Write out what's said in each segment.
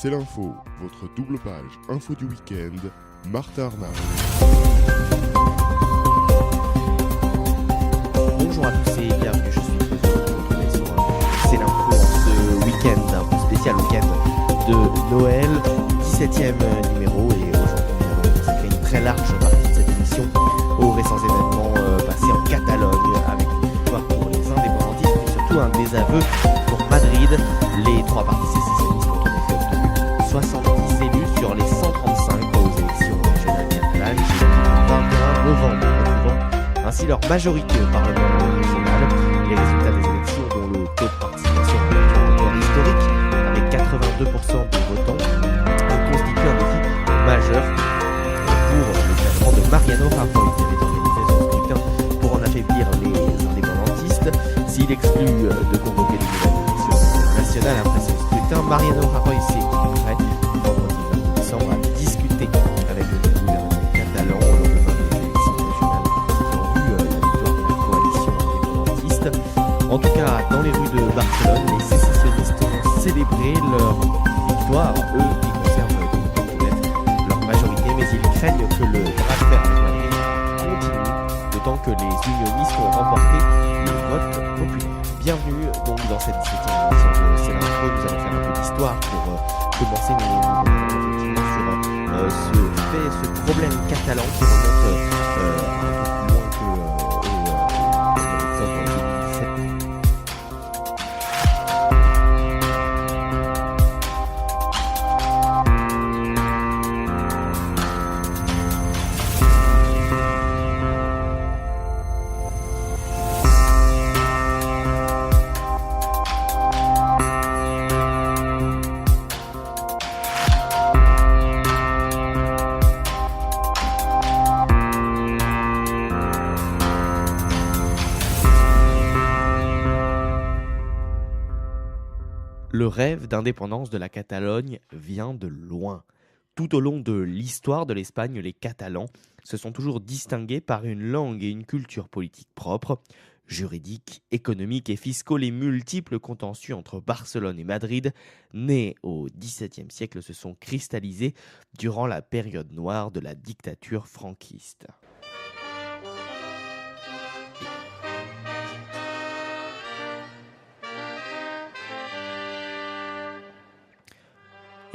C'est l'info, votre double page info du week-end, Martha Arnaud. Bonjour à tous et bienvenue, je suis très heureux de vous retrouver sur C'est l'info en ce week-end, un peu spécial week-end de Noël, 17e numéro, et aujourd'hui nous allons consacrer une très large partie de cette émission aux récents événements passés en Catalogne, avec une victoire pour les indépendantistes et surtout un désaveu pour Madrid. Les trois partis sécessionnistes ont en effet obtenu 70 élus sur les 135 aux élections régionales catalanes qui le 21 novembre, retrouvant ainsi leur majorité au Parlement régional. Les résultats des élections, dont le taux de participation est un record historique avec 82% des votants, constitue un défi majeur pour le gouvernement de Mariano Rajoy, qui avait organisé ce scrutin pour en affaiblir les indépendantistes. S'il exclut de convoquer des nouvelles élections nationales après ce scrutin, Mariano Rajoy s'est dit prêt vendredi 22 décembre à discuter avec le gouvernement catalan au lendemain des élections régionales qui ont vu la victoire de la coalition indépendantiste. En tout cas, dans les rues de Barcelone, les sécessionnistes ont célébré leur victoire. Eux, qui conservent peut-être leur majorité, mais ils craignent que le bras de fer avec Madrid continue, d'autant que les unionistes ont remporté le vote populaire. Bienvenue donc dans cette 17e émission de C'est l'info. Nous allons faire un peu d'histoire pour commencer. Nous revenons sur ce problème catalan qui remonte un peu plus loin que octobre 2017. Le rêve d'indépendance de la Catalogne vient de loin. Tout au long de l'histoire de l'Espagne, les Catalans se sont toujours distingués par une langue et une culture politique propres. Juridiques, économiques et fiscaux, les multiples contentieux entre Barcelone et Madrid, nés au XVIIe siècle, se sont cristallisés durant la période noire de la dictature franquiste.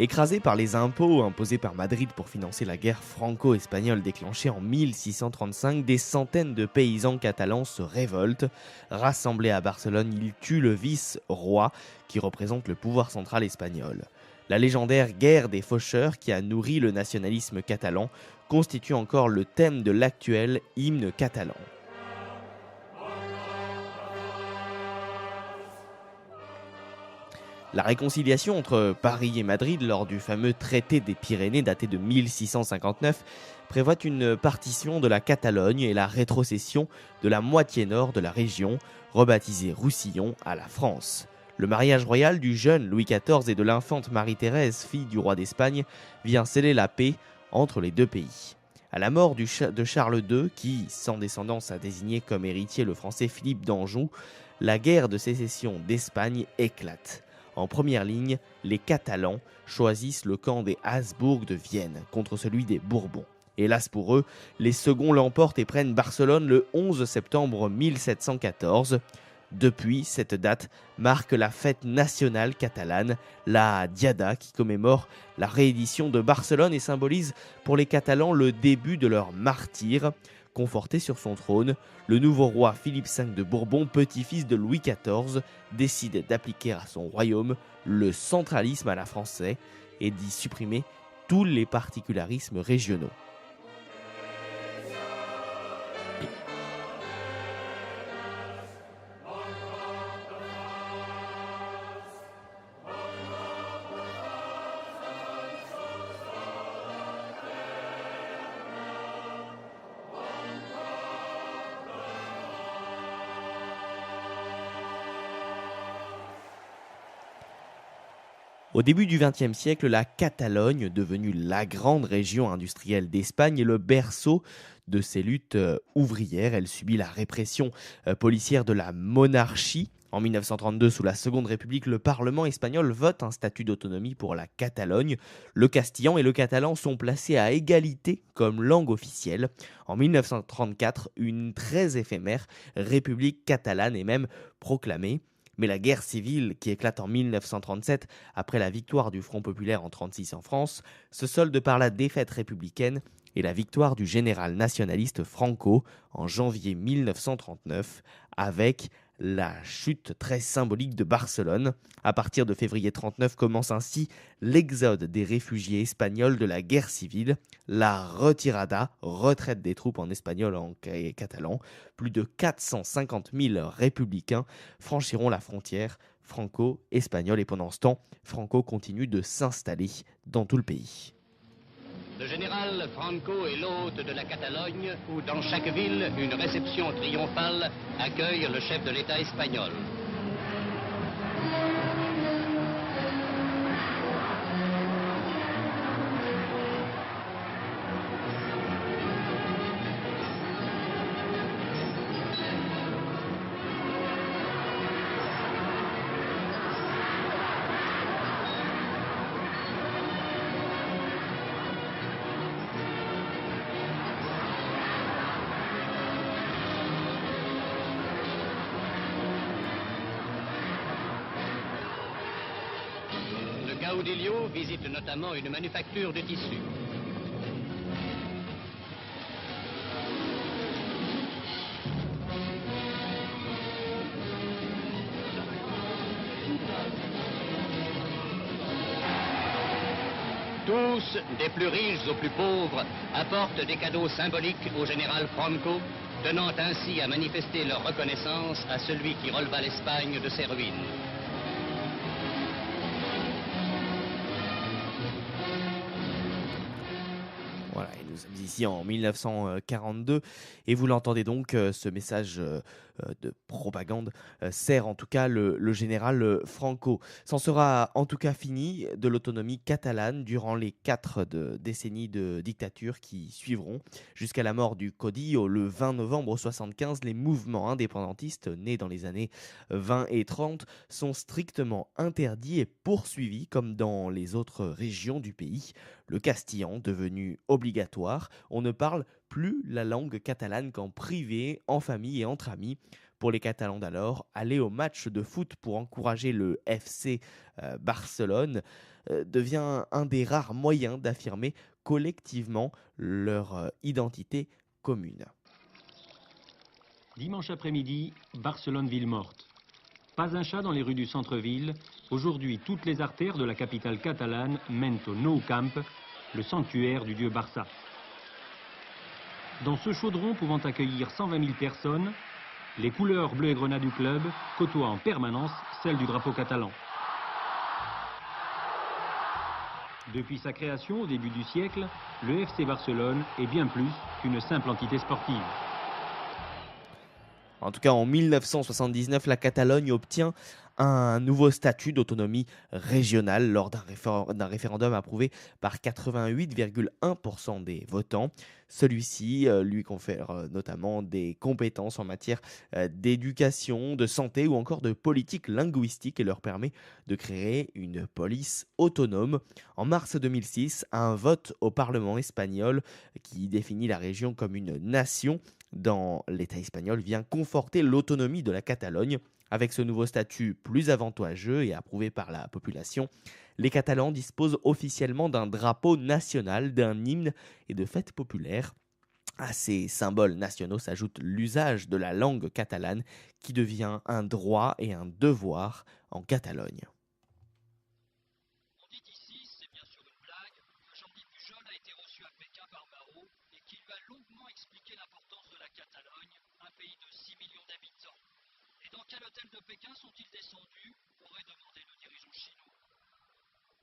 Écrasés par les impôts imposés par Madrid pour financer la guerre franco-espagnole déclenchée en 1635, des centaines de paysans catalans se révoltent. Rassemblés à Barcelone, ils tuent le vice-roi qui représente le pouvoir central espagnol. La légendaire guerre des faucheurs qui a nourri le nationalisme catalan constitue encore le thème de l'actuel hymne catalan. La réconciliation entre Paris et Madrid lors du fameux traité des Pyrénées daté de 1659 prévoit une partition de la Catalogne et la rétrocession de la moitié nord de la région, rebaptisée Roussillon, à la France. Le mariage royal du jeune Louis XIV et de l'infante Marie-Thérèse, fille du roi d'Espagne, vient sceller la paix entre les deux pays. À la mort de Charles II, qui, sans descendance, a désigné comme héritier le français Philippe d'Anjou, la guerre de sécession d'Espagne éclate. En première ligne, les Catalans choisissent le camp des Habsbourg de Vienne contre celui des Bourbons. Hélas pour eux, les seconds l'emportent et prennent Barcelone le 11 septembre 1714. Depuis, cette date marque la fête nationale catalane, la Diada, qui commémore la réédition de Barcelone et symbolise pour les Catalans le début de leur martyre. Conforté sur son trône, le nouveau roi Philippe V de Bourbon, petit-fils de Louis XIV, décide d'appliquer à son royaume le centralisme à la française et d'y supprimer tous les particularismes régionaux. Au début du XXe siècle, la Catalogne, devenue la grande région industrielle d'Espagne, est le berceau de ces luttes ouvrières. Elle subit la répression policière de la monarchie En 1932, sous la Seconde République, le Parlement espagnol vote un statut d'autonomie pour la Catalogne. Le castillan et le catalan sont placés à égalité comme langue officielle. En 1934, une très éphémère République catalane est même proclamée. Mais la guerre civile qui éclate en 1937, après la victoire du Front populaire en 1936 en France, se solde par la défaite républicaine et la victoire du général nationaliste Franco en janvier 1939, avec la chute très symbolique de Barcelone. À partir de février 1939 commence ainsi l'exode des réfugiés espagnols de la guerre civile, la retirada, retraite des troupes en espagnol et catalan. Plus de 450 000 républicains franchiront la frontière franco-espagnole et pendant ce temps, Franco continue de s'installer dans tout le pays. Le général Franco est l'hôte de la Catalogne où, dans chaque ville, une réception triomphale accueille le chef de l'État espagnol. Gaudilio visite notamment une manufacture de tissus. Tous, des plus riches aux plus pauvres, apportent des cadeaux symboliques au général Franco, tenant ainsi à manifester leur reconnaissance à celui qui releva l'Espagne de ses ruines. Voilà, et nous sommes ici en 1942 et vous l'entendez donc, ce message de propagande sert en tout cas le général Franco. C'en sera en tout cas fini de l'autonomie catalane durant les 4 décennies de dictature qui suivront. Jusqu'à la mort du Caudillo le 20 novembre 1975, les mouvements indépendantistes nés dans les années 20 et 30 sont strictement interdits et poursuivis comme dans les autres régions du pays. Le castillan devenu obligatoire, on ne parle plus la langue catalane qu'en privé, en famille et entre amis. Pour les Catalans d'alors, aller au match de foot pour encourager le FC Barcelone devient un des rares moyens d'affirmer collectivement leur identité commune. Dimanche après-midi, Barcelone ville morte. Pas un chat dans les rues du centre-ville. Aujourd'hui, toutes les artères de la capitale catalane mènent au Nou Camp, le sanctuaire du dieu Barça. Dans ce chaudron pouvant accueillir 120 000 personnes, les couleurs bleu et grenat du club côtoient en permanence celles du drapeau catalan. Depuis sa création au début du siècle, le FC Barcelone est bien plus qu'une simple entité sportive. En tout cas, en 1979, la Catalogne obtient un nouveau statut d'autonomie régionale lors d'un référendum approuvé par 88,1% des votants. Celui-ci lui confère notamment des compétences en matière d'éducation, de santé ou encore de politique linguistique et leur permet de créer une police autonome. En mars 2006, un vote au Parlement espagnol qui définit la région comme une nation dans l'État espagnol vient conforter l'autonomie de la Catalogne. Avec ce nouveau statut plus avantageux et approuvé par la population, les Catalans disposent officiellement d'un drapeau national, d'un hymne et de fêtes populaires. À ces symboles nationaux s'ajoute l'usage de la langue catalane qui devient un droit et un devoir en Catalogne. On dit ici, c'est bien sûr une blague, que Jordi Pujol a été reçu à Pékin par Mao et qu'il lui a longuement expliqué l'importance de la Catalogne, un pays de 6 millions d'habitants. Et dans quel hôtel de Pékin sont-ils descendus? Aurait demandé le dirigeant chinois.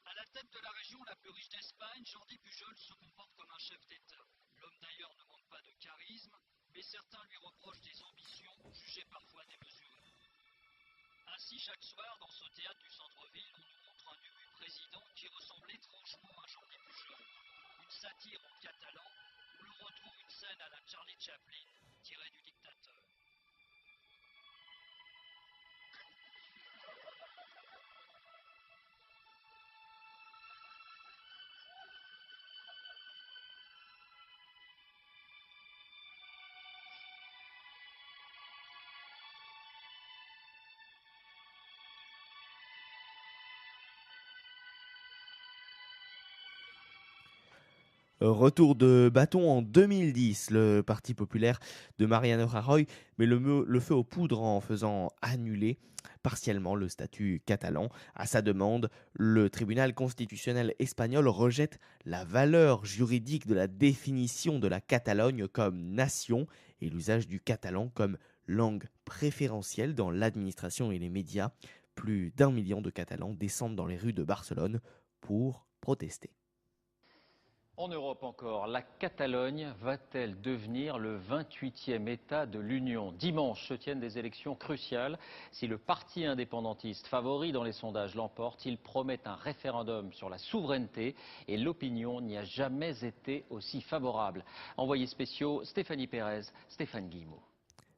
À la tête de la région la plus riche d'Espagne, Jordi Pujol se comporte comme un chef d'État. L'homme d'ailleurs ne manque pas de charisme, mais certains lui reprochent des ambitions jugées parfois démesurées. Ainsi, chaque soir, dans ce théâtre du centre-ville, on nous montre un ubu président qui ressemble étrangement à Jordi Pujol. Une satire en catalan où l'on retrouve une scène à la Charlie Chaplin tirée du Dictateur. Retour de bâton en 2010, le Parti populaire de Mariano Rajoy met le feu aux poudres en faisant annuler partiellement le statut catalan. À sa demande, le tribunal constitutionnel espagnol rejette la valeur juridique de la définition de la Catalogne comme nation et l'usage du catalan comme langue préférentielle dans l'administration et les médias. Plus d'1 million de Catalans descendent dans les rues de Barcelone pour protester. En Europe encore, la Catalogne va-t-elle devenir le 28e État de l'Union? Dimanche se tiennent des élections cruciales. Si le parti indépendantiste favori dans les sondages l'emporte, il promet un référendum sur la souveraineté et l'opinion n'y a jamais été aussi favorable. Envoyés spéciaux, Stéphanie Pérez, Stéphane Guillemot.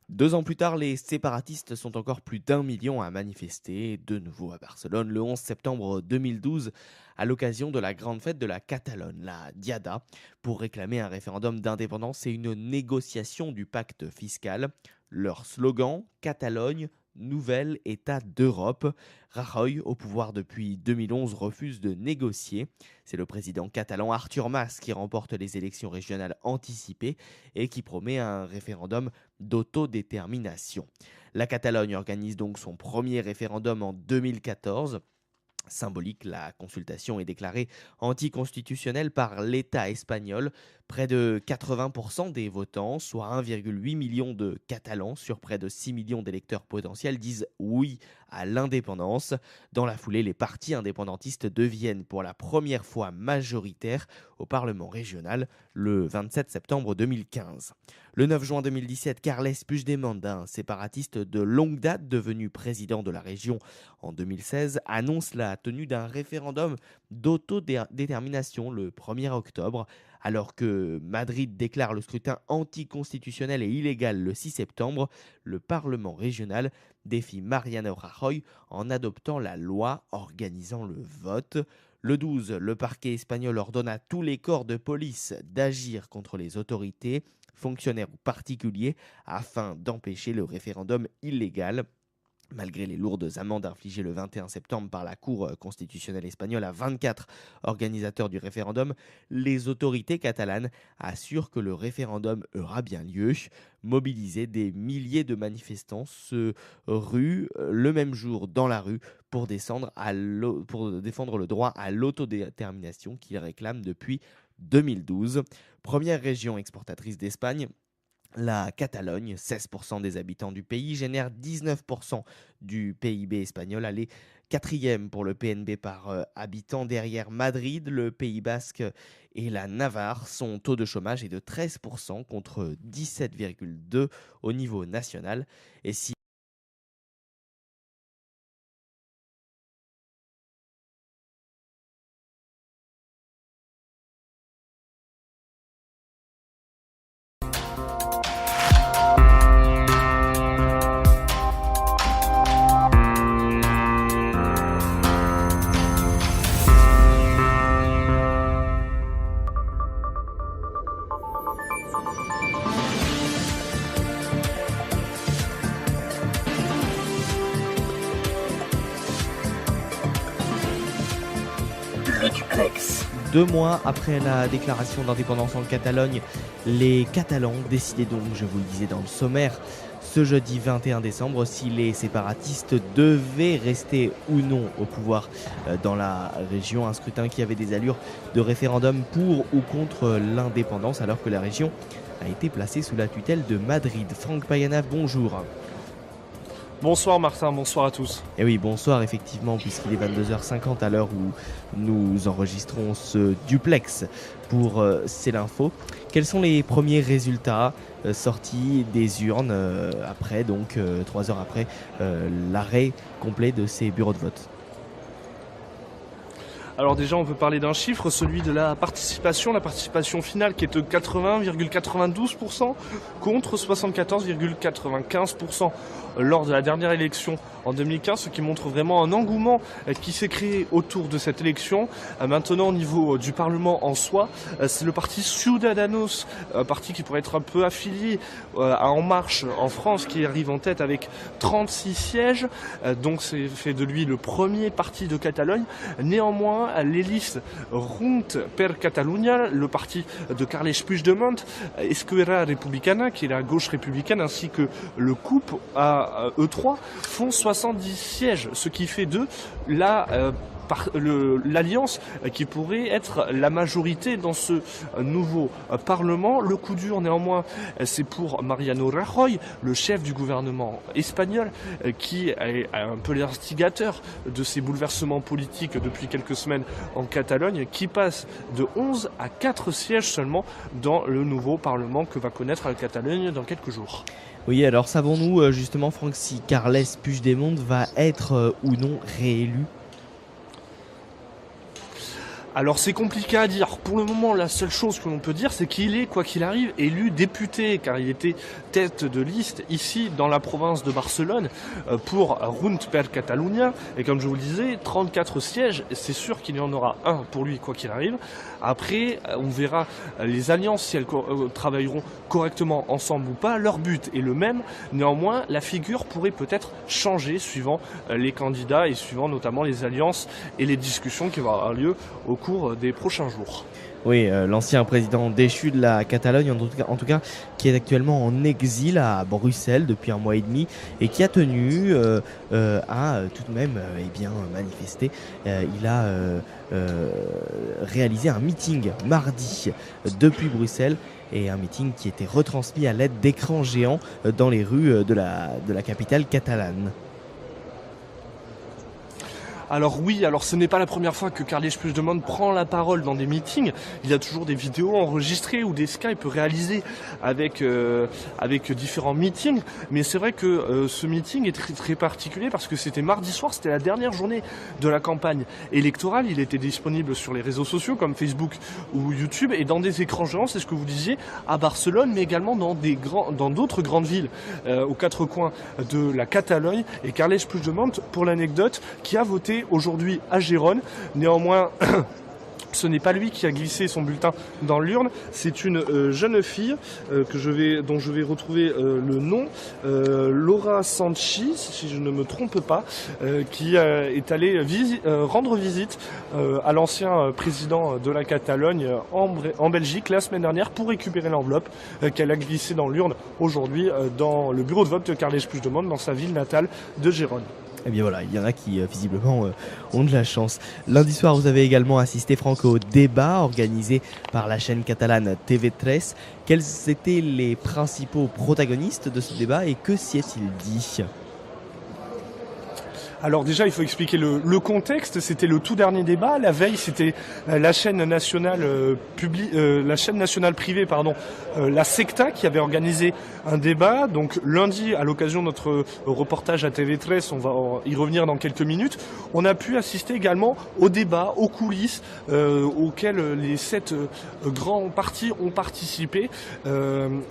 2 ans plus tard, les séparatistes sont encore plus d'1 million à manifester, de nouveau à Barcelone, le 11 septembre 2012, à l'occasion de la grande fête de la Catalogne, la Diada, pour réclamer un référendum d'indépendance et une négociation du pacte fiscal. Leur slogan, Catalogne, nouvel État d'Europe. Rajoy, au pouvoir depuis 2011, refuse de négocier. C'est le président catalan Artur Mas qui remporte les élections régionales anticipées et qui promet un référendum d'autodétermination. La Catalogne organise donc son premier référendum en 2014. Symbolique, la consultation est déclarée anticonstitutionnelle par l'État espagnol. Près de 80% des votants, soit 1,8 million de Catalans sur près de 6 millions d'électeurs potentiels, disent oui à l'indépendance. Dans la foulée, les partis indépendantistes deviennent pour la première fois majoritaires au Parlement régional le 27 septembre 2015. Le 9 juin 2017, Carles Puigdemont, un séparatiste de longue date devenu président de la région en 2016, annonce la tenue d'un référendum d'autodétermination le 1er octobre. Alors que Madrid déclare le scrutin anticonstitutionnel et illégal le 6 septembre, le Parlement régional défie Mariano Rajoy en adoptant la loi organisant le vote. Le 12, le parquet espagnol ordonne à tous les corps de police d'agir contre les autorités, fonctionnaires ou particuliers, afin d'empêcher le référendum illégal. Malgré les lourdes amendes infligées le 21 septembre par la Cour constitutionnelle espagnole à 24 organisateurs du référendum, les autorités catalanes assurent que le référendum aura bien lieu. Mobilisés, des milliers de manifestants se ruent le même jour dans la rue pour défendre le droit à l'autodétermination qu'ils réclament depuis 2012. Première région exportatrice d'Espagne, la Catalogne, 16% des habitants du pays, génère 19% du PIB espagnol. Elle est 4e pour le PNB par habitant derrière Madrid, le Pays Basque et la Navarre. Son taux de chômage est de 13% contre 17,2% au niveau national. Et si Le duplex. 2 mois après la déclaration d'indépendance en Catalogne, les Catalans décidaient donc, je vous le disais dans le sommaire, ce jeudi 21 décembre, si les séparatistes devaient rester ou non au pouvoir dans la région. Un scrutin qui avait des allures de référendum pour ou contre l'indépendance, alors que la région a été placée sous la tutelle de Madrid. Franck Payanav, bonjour. Bonsoir Martin, bonsoir à tous. Et oui, bonsoir effectivement, puisqu'il est 22h50 à l'heure où nous enregistrons ce duplex pour C'est l'Info. Quels sont les premiers résultats sortis des urnes après, donc 3 heures après l'arrêt complet de ces bureaux de vote? Alors déjà, on peut parler d'un chiffre, celui de la participation finale qui est de 80,92% contre 74,95% lors de la dernière élection en 2015, ce qui montre vraiment un engouement qui s'est créé autour de cette élection. Maintenant, au niveau du Parlement en soi, c'est le parti Ciudadanos, un parti qui pourrait être un peu affilié à En Marche en France, qui arrive en tête avec 36 sièges, donc c'est fait de lui le premier parti de Catalogne. Néanmoins, Néanmoins, les listes Junts per Catalunya, le parti de Carles Puigdemont, Esquerra Republicana, qui est la gauche républicaine, ainsi que le CUP à E3, font 70 sièges, ce qui fait d'eux l'alliance qui pourrait être la majorité dans ce nouveau Parlement. Le coup dur néanmoins c'est pour Mariano Rajoy, le chef du gouvernement espagnol, qui est un peu l'instigateur de ces bouleversements politiques depuis quelques semaines en Catalogne, qui passe de 11 à 4 sièges seulement dans le nouveau Parlement que va connaître la Catalogne dans quelques jours. Oui, alors savons-nous justement, Franck, si Carles Puigdemont va être ou non réélu? Alors c'est compliqué à dire. Pour le moment, la seule chose que l'on peut dire, c'est qu'il est, quoi qu'il arrive, élu député, car il était tête de liste ici dans la province de Barcelone pour Junts per Catalunya. Et comme je vous le disais, 34 sièges, c'est sûr qu'il y en aura un pour lui, quoi qu'il arrive. Après, on verra les alliances, si elles travailleront correctement ensemble ou pas. Leur but est le même. Néanmoins, la figure pourrait peut-être changer suivant les candidats et suivant notamment les alliances et les discussions qui vont avoir lieu au cours des prochains jours. Oui, l'ancien président déchu de la Catalogne, en tout cas, qui est actuellement en exil à Bruxelles depuis 1 mois et demi et qui a tenu à tout de même manifester. Il a réalisé un meeting mardi depuis Bruxelles, et un meeting qui était retransmis à l'aide d'écrans géants dans les rues de la capitale catalane. Alors oui, ce n'est pas la première fois que Carles Puigdemont prend la parole dans des meetings. Il y a toujours des vidéos enregistrées ou des Skype réalisés avec différents meetings. Mais c'est vrai que ce meeting est très, très particulier parce que c'était mardi soir, c'était la dernière journée de la campagne électorale. Il était disponible sur les réseaux sociaux comme Facebook ou YouTube et dans des écrans géants, c'est ce que vous disiez, à Barcelone, mais également dans d'autres grandes villes aux quatre coins de la Catalogne. Et Carles Puigdemont, pour l'anecdote, qui a voté aujourd'hui à Gérone. Néanmoins, ce n'est pas lui qui a glissé son bulletin dans l'urne, c'est une jeune fille dont je vais retrouver le nom, Laura Sanchi, si je ne me trompe pas, qui est allée rendre visite à l'ancien président de la Catalogne en Belgique la semaine dernière pour récupérer l'enveloppe qu'elle a glissée dans l'urne aujourd'hui dans le bureau de vote de Carles Puigdemont dans sa ville natale de Gérone. Eh bien voilà, il y en a qui visiblement ont de la chance. Lundi soir, vous avez également assisté, Franck, au débat organisé par la chaîne catalane TV3. Quels étaient les principaux protagonistes de ce débat et que s'y est-il dit ? Alors déjà, il faut expliquer le contexte. C'était le tout dernier débat. La veille, c'était la chaîne nationale privée, la Secta, qui avait organisé un débat. Donc lundi, à l'occasion de notre reportage à TV3, on va y revenir dans quelques minutes. On a pu assister également au débat, aux coulisses, auxquels les 7 grands partis ont participé.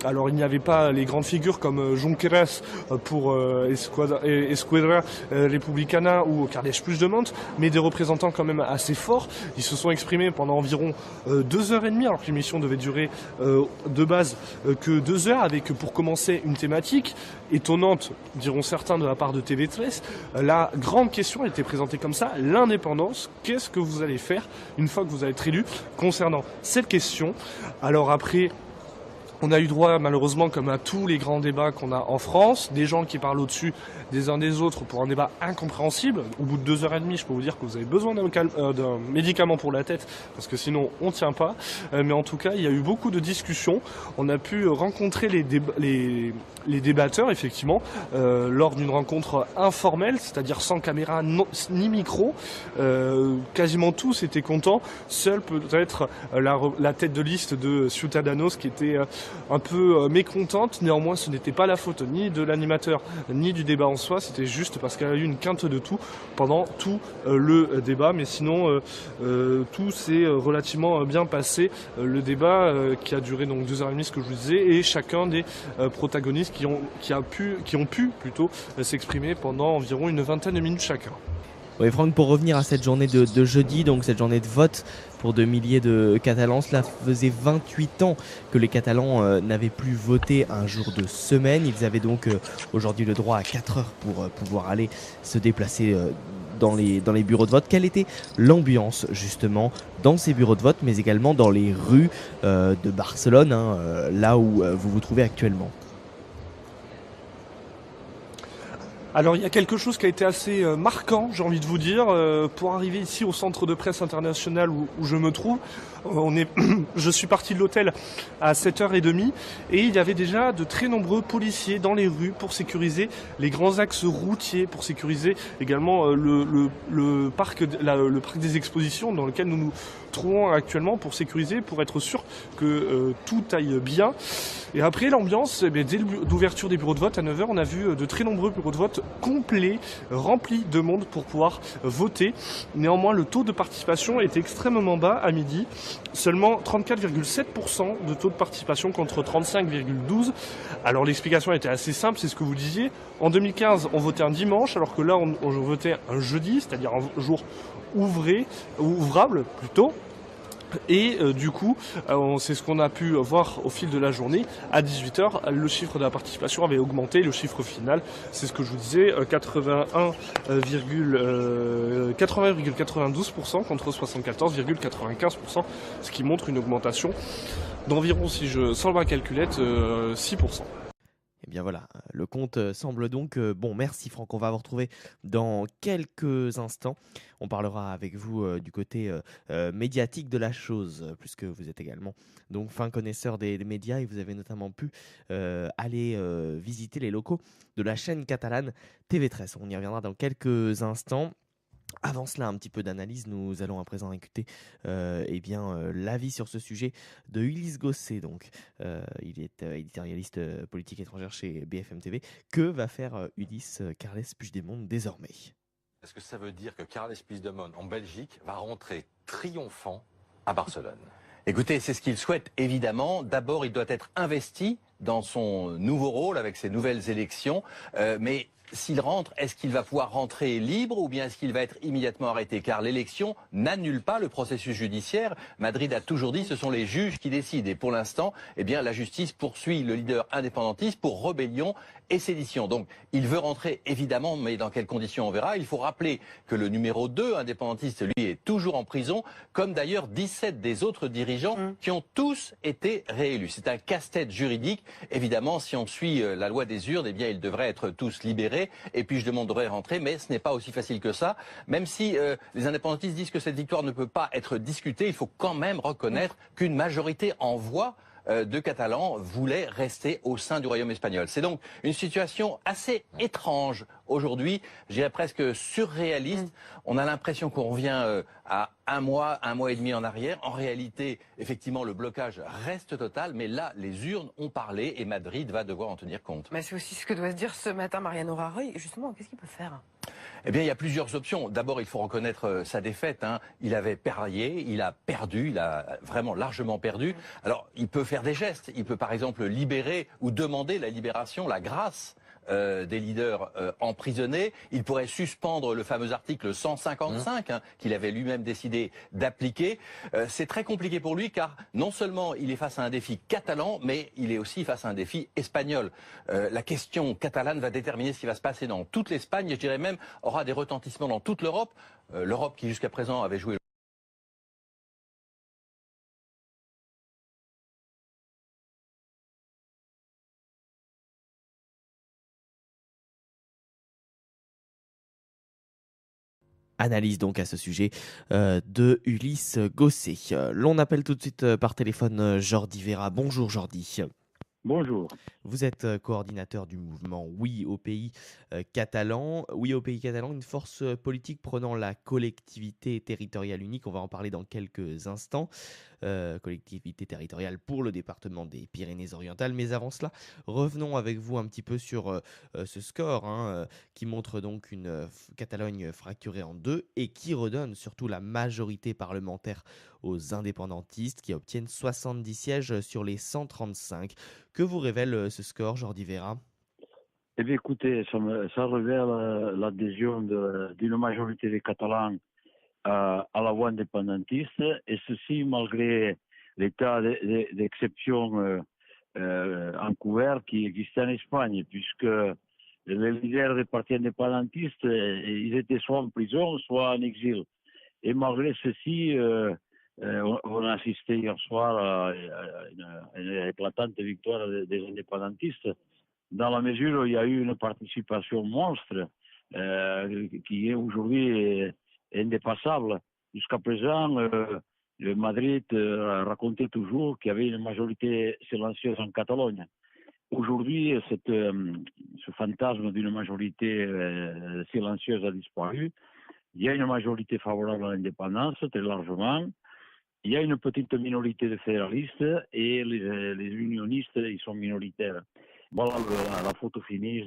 Alors il n'y avait pas les grandes figures comme Junqueras pour Esquerra Republicana ou Carles Puigdemont, mais des représentants quand même assez forts. Ils se sont exprimés pendant environ 2h30, alors que l'émission devait durer de base que 2 heures, avec pour commencer une thématique étonnante, diront certains, de la part de TV3. La grande question était présentée comme ça, l'indépendance. Qu'est-ce que vous allez faire une fois que vous allez être élu concernant cette question? Alors après, on a eu droit, malheureusement, comme à tous les grands débats qu'on a en France, des gens qui parlent au-dessus des uns des autres pour un débat incompréhensible. Au bout de 2h30, je peux vous dire que vous avez besoin d'un médicament pour la tête, parce que sinon, on tient pas. Mais en tout cas, il y a eu beaucoup de discussions. On a pu rencontrer les débatteurs, effectivement, lors d'une rencontre informelle, c'est-à-dire sans caméra ni micro. Quasiment tous étaient contents. Seul peut-être la tête de liste de Ciudadanos qui était un peu mécontente. Néanmoins, ce n'était pas la faute ni de l'animateur ni du débat en soi, c'était juste parce qu'il y a eu une quinte de tout pendant tout le débat. Mais sinon, tout s'est relativement bien passé. Le débat qui a duré donc 2h30, ce que je vous disais, et chacun des protagonistes qui ont pu s'exprimer pendant environ une vingtaine de minutes chacun. Oui, Franck, pour revenir à cette journée de jeudi, donc cette journée de vote pour de milliers de Catalans, cela faisait 28 ans que les Catalans n'avaient plus voté un jour de semaine. Ils avaient donc aujourd'hui le droit à 4 heures pour pouvoir aller se déplacer dans les bureaux de vote. Quelle était l'ambiance justement dans ces bureaux de vote, mais également dans les rues de Barcelone, là où vous vous trouvez actuellement? Alors il y a quelque chose qui a été assez marquant, j'ai envie de vous dire, pour arriver ici au centre de presse international où je me trouve. Je suis parti de l'hôtel à 7h30 et il y avait déjà de très nombreux policiers dans les rues pour sécuriser les grands axes routiers, pour sécuriser également le parc des expositions dans lequel nous nous trouvons actuellement, pour sécuriser, pour être sûr que tout aille bien. Et après l'ambiance, dès l'ouverture des bureaux de vote à 9h, on a vu de très nombreux bureaux de vote complets, remplis de monde pour pouvoir voter. Néanmoins, le taux de participation était extrêmement bas à midi. Seulement 34,7% de taux de participation contre 35,12%. Alors l'explication était assez simple, c'est ce que vous disiez. En 2015, on votait un dimanche, alors que là, on votait un jeudi, c'est-à-dire un jour ouvrable plutôt. Et du coup, c'est ce qu'on a pu voir au fil de la journée. À 18h, le chiffre de la participation avait augmenté. Le chiffre final, c'est ce que je vous disais, 80,92% contre 74,95%, ce qui montre une augmentation d'environ, sans ma calculette, 6%. Eh bien voilà, le compte semble donc bon. Merci Franck, on va vous retrouver dans quelques instants. On parlera avec vous du côté médiatique de la chose, puisque vous êtes également donc fin connaisseur des médias et vous avez notamment pu aller visiter les locaux de la chaîne catalane TV13. On y reviendra dans quelques instants. Avant cela, un petit peu d'analyse. Nous allons à présent écouter l'avis sur ce sujet de Ulysse Gosset. Donc, il est éditorialiste politique étrangère chez BFM TV. Que va faire Ulysse Carles Puigdemont désormais? Est-ce que ça veut dire que Carles Puigdemont en Belgique va rentrer triomphant à Barcelone? Écoutez, c'est ce qu'il souhaite évidemment. D'abord, il doit être investi dans son nouveau rôle avec ces nouvelles élections. Mais s'il rentre, est-ce qu'il va pouvoir rentrer libre ou bien est-ce qu'il va être immédiatement arrêté? Car l'élection n'annule pas le processus judiciaire. Madrid a toujours dit que ce sont les juges qui décident. Et pour l'instant, la justice poursuit le leader indépendantiste pour rébellion et sédition. Donc, il veut rentrer évidemment, mais dans quelles conditions on verra. Il faut rappeler que le numéro 2 indépendantiste, lui, est toujours en prison, comme d'ailleurs 17 des autres dirigeants qui ont tous été réélus. C'est un casse-tête juridique. Évidemment, si on suit la loi des urnes, ils devraient être tous libérés. Et puis je demanderai rentrer, mais ce n'est pas aussi facile que ça. Même si les indépendantistes disent que cette victoire ne peut pas être discutée, il faut quand même reconnaître qu'une majorité en voix de Catalans voulaient rester au sein du royaume espagnol. C'est donc une situation assez étrange aujourd'hui, je dirais presque surréaliste. On a l'impression qu'on revient à un mois et demi en arrière. En réalité, effectivement, le blocage reste total, mais là, les urnes ont parlé et Madrid va devoir en tenir compte. Mais c'est aussi ce que doit se dire ce matin Mariano Rajoy. Justement, qu'est-ce qu'il peut faire ? Il y a plusieurs options. D'abord, il faut reconnaître sa défaite. Il avait parié, il a perdu, il a vraiment largement perdu. Alors, il peut faire des gestes. Il peut, par exemple, libérer ou demander la libération, la grâce des leaders emprisonnés. Il pourrait suspendre le fameux article 155 qu'il avait lui-même décidé d'appliquer. C'est très compliqué pour lui car non seulement il est face à un défi catalan, mais il est aussi face à un défi espagnol. La question catalane va déterminer ce qui va se passer dans toute l'Espagne et je dirais même aura des retentissements dans toute l'Europe. L'Europe qui jusqu'à présent avait joué Analyse donc à ce sujet de Ulysse Gosset. L'on appelle tout de suite par téléphone Jordi Vera. Bonjour Jordi. Bonjour. Vous êtes coordinateur du mouvement Oui au pays catalan. Oui au pays catalan, une force politique prenant la collectivité territoriale unique. On va en parler dans quelques instants. Collectivité territoriale pour le département des Pyrénées-Orientales. Mais avant cela, revenons avec vous un petit peu sur ce score qui montre donc une Catalogne fracturée en deux et qui redonne surtout la majorité parlementaire aux indépendantistes qui obtiennent 70 sièges sur les 135. Que vous révèle ce score, Jordi Vera? Eh bien, écoutez, ça révèle l'adhésion d'une majorité des Catalans à la voie indépendantiste, et ceci malgré l'état d'exception en couvert qui existait en Espagne, puisque les leaders des partis indépendantistes, ils étaient soit en prison, soit en exil. Et malgré ceci, on a assisté hier soir à une éclatante victoire des indépendantistes, dans la mesure où il y a eu une participation monstre qui est aujourd'hui indépassable. Jusqu'à présent, Madrid racontait toujours qu'il y avait une majorité silencieuse en Catalogne. Aujourd'hui, ce fantasme d'une majorité silencieuse a disparu. Il y a une majorité favorable à l'indépendance, très largement. Il y a une petite minorité de fédéralistes et les unionistes, ils sont minoritaires. Voilà la photo finie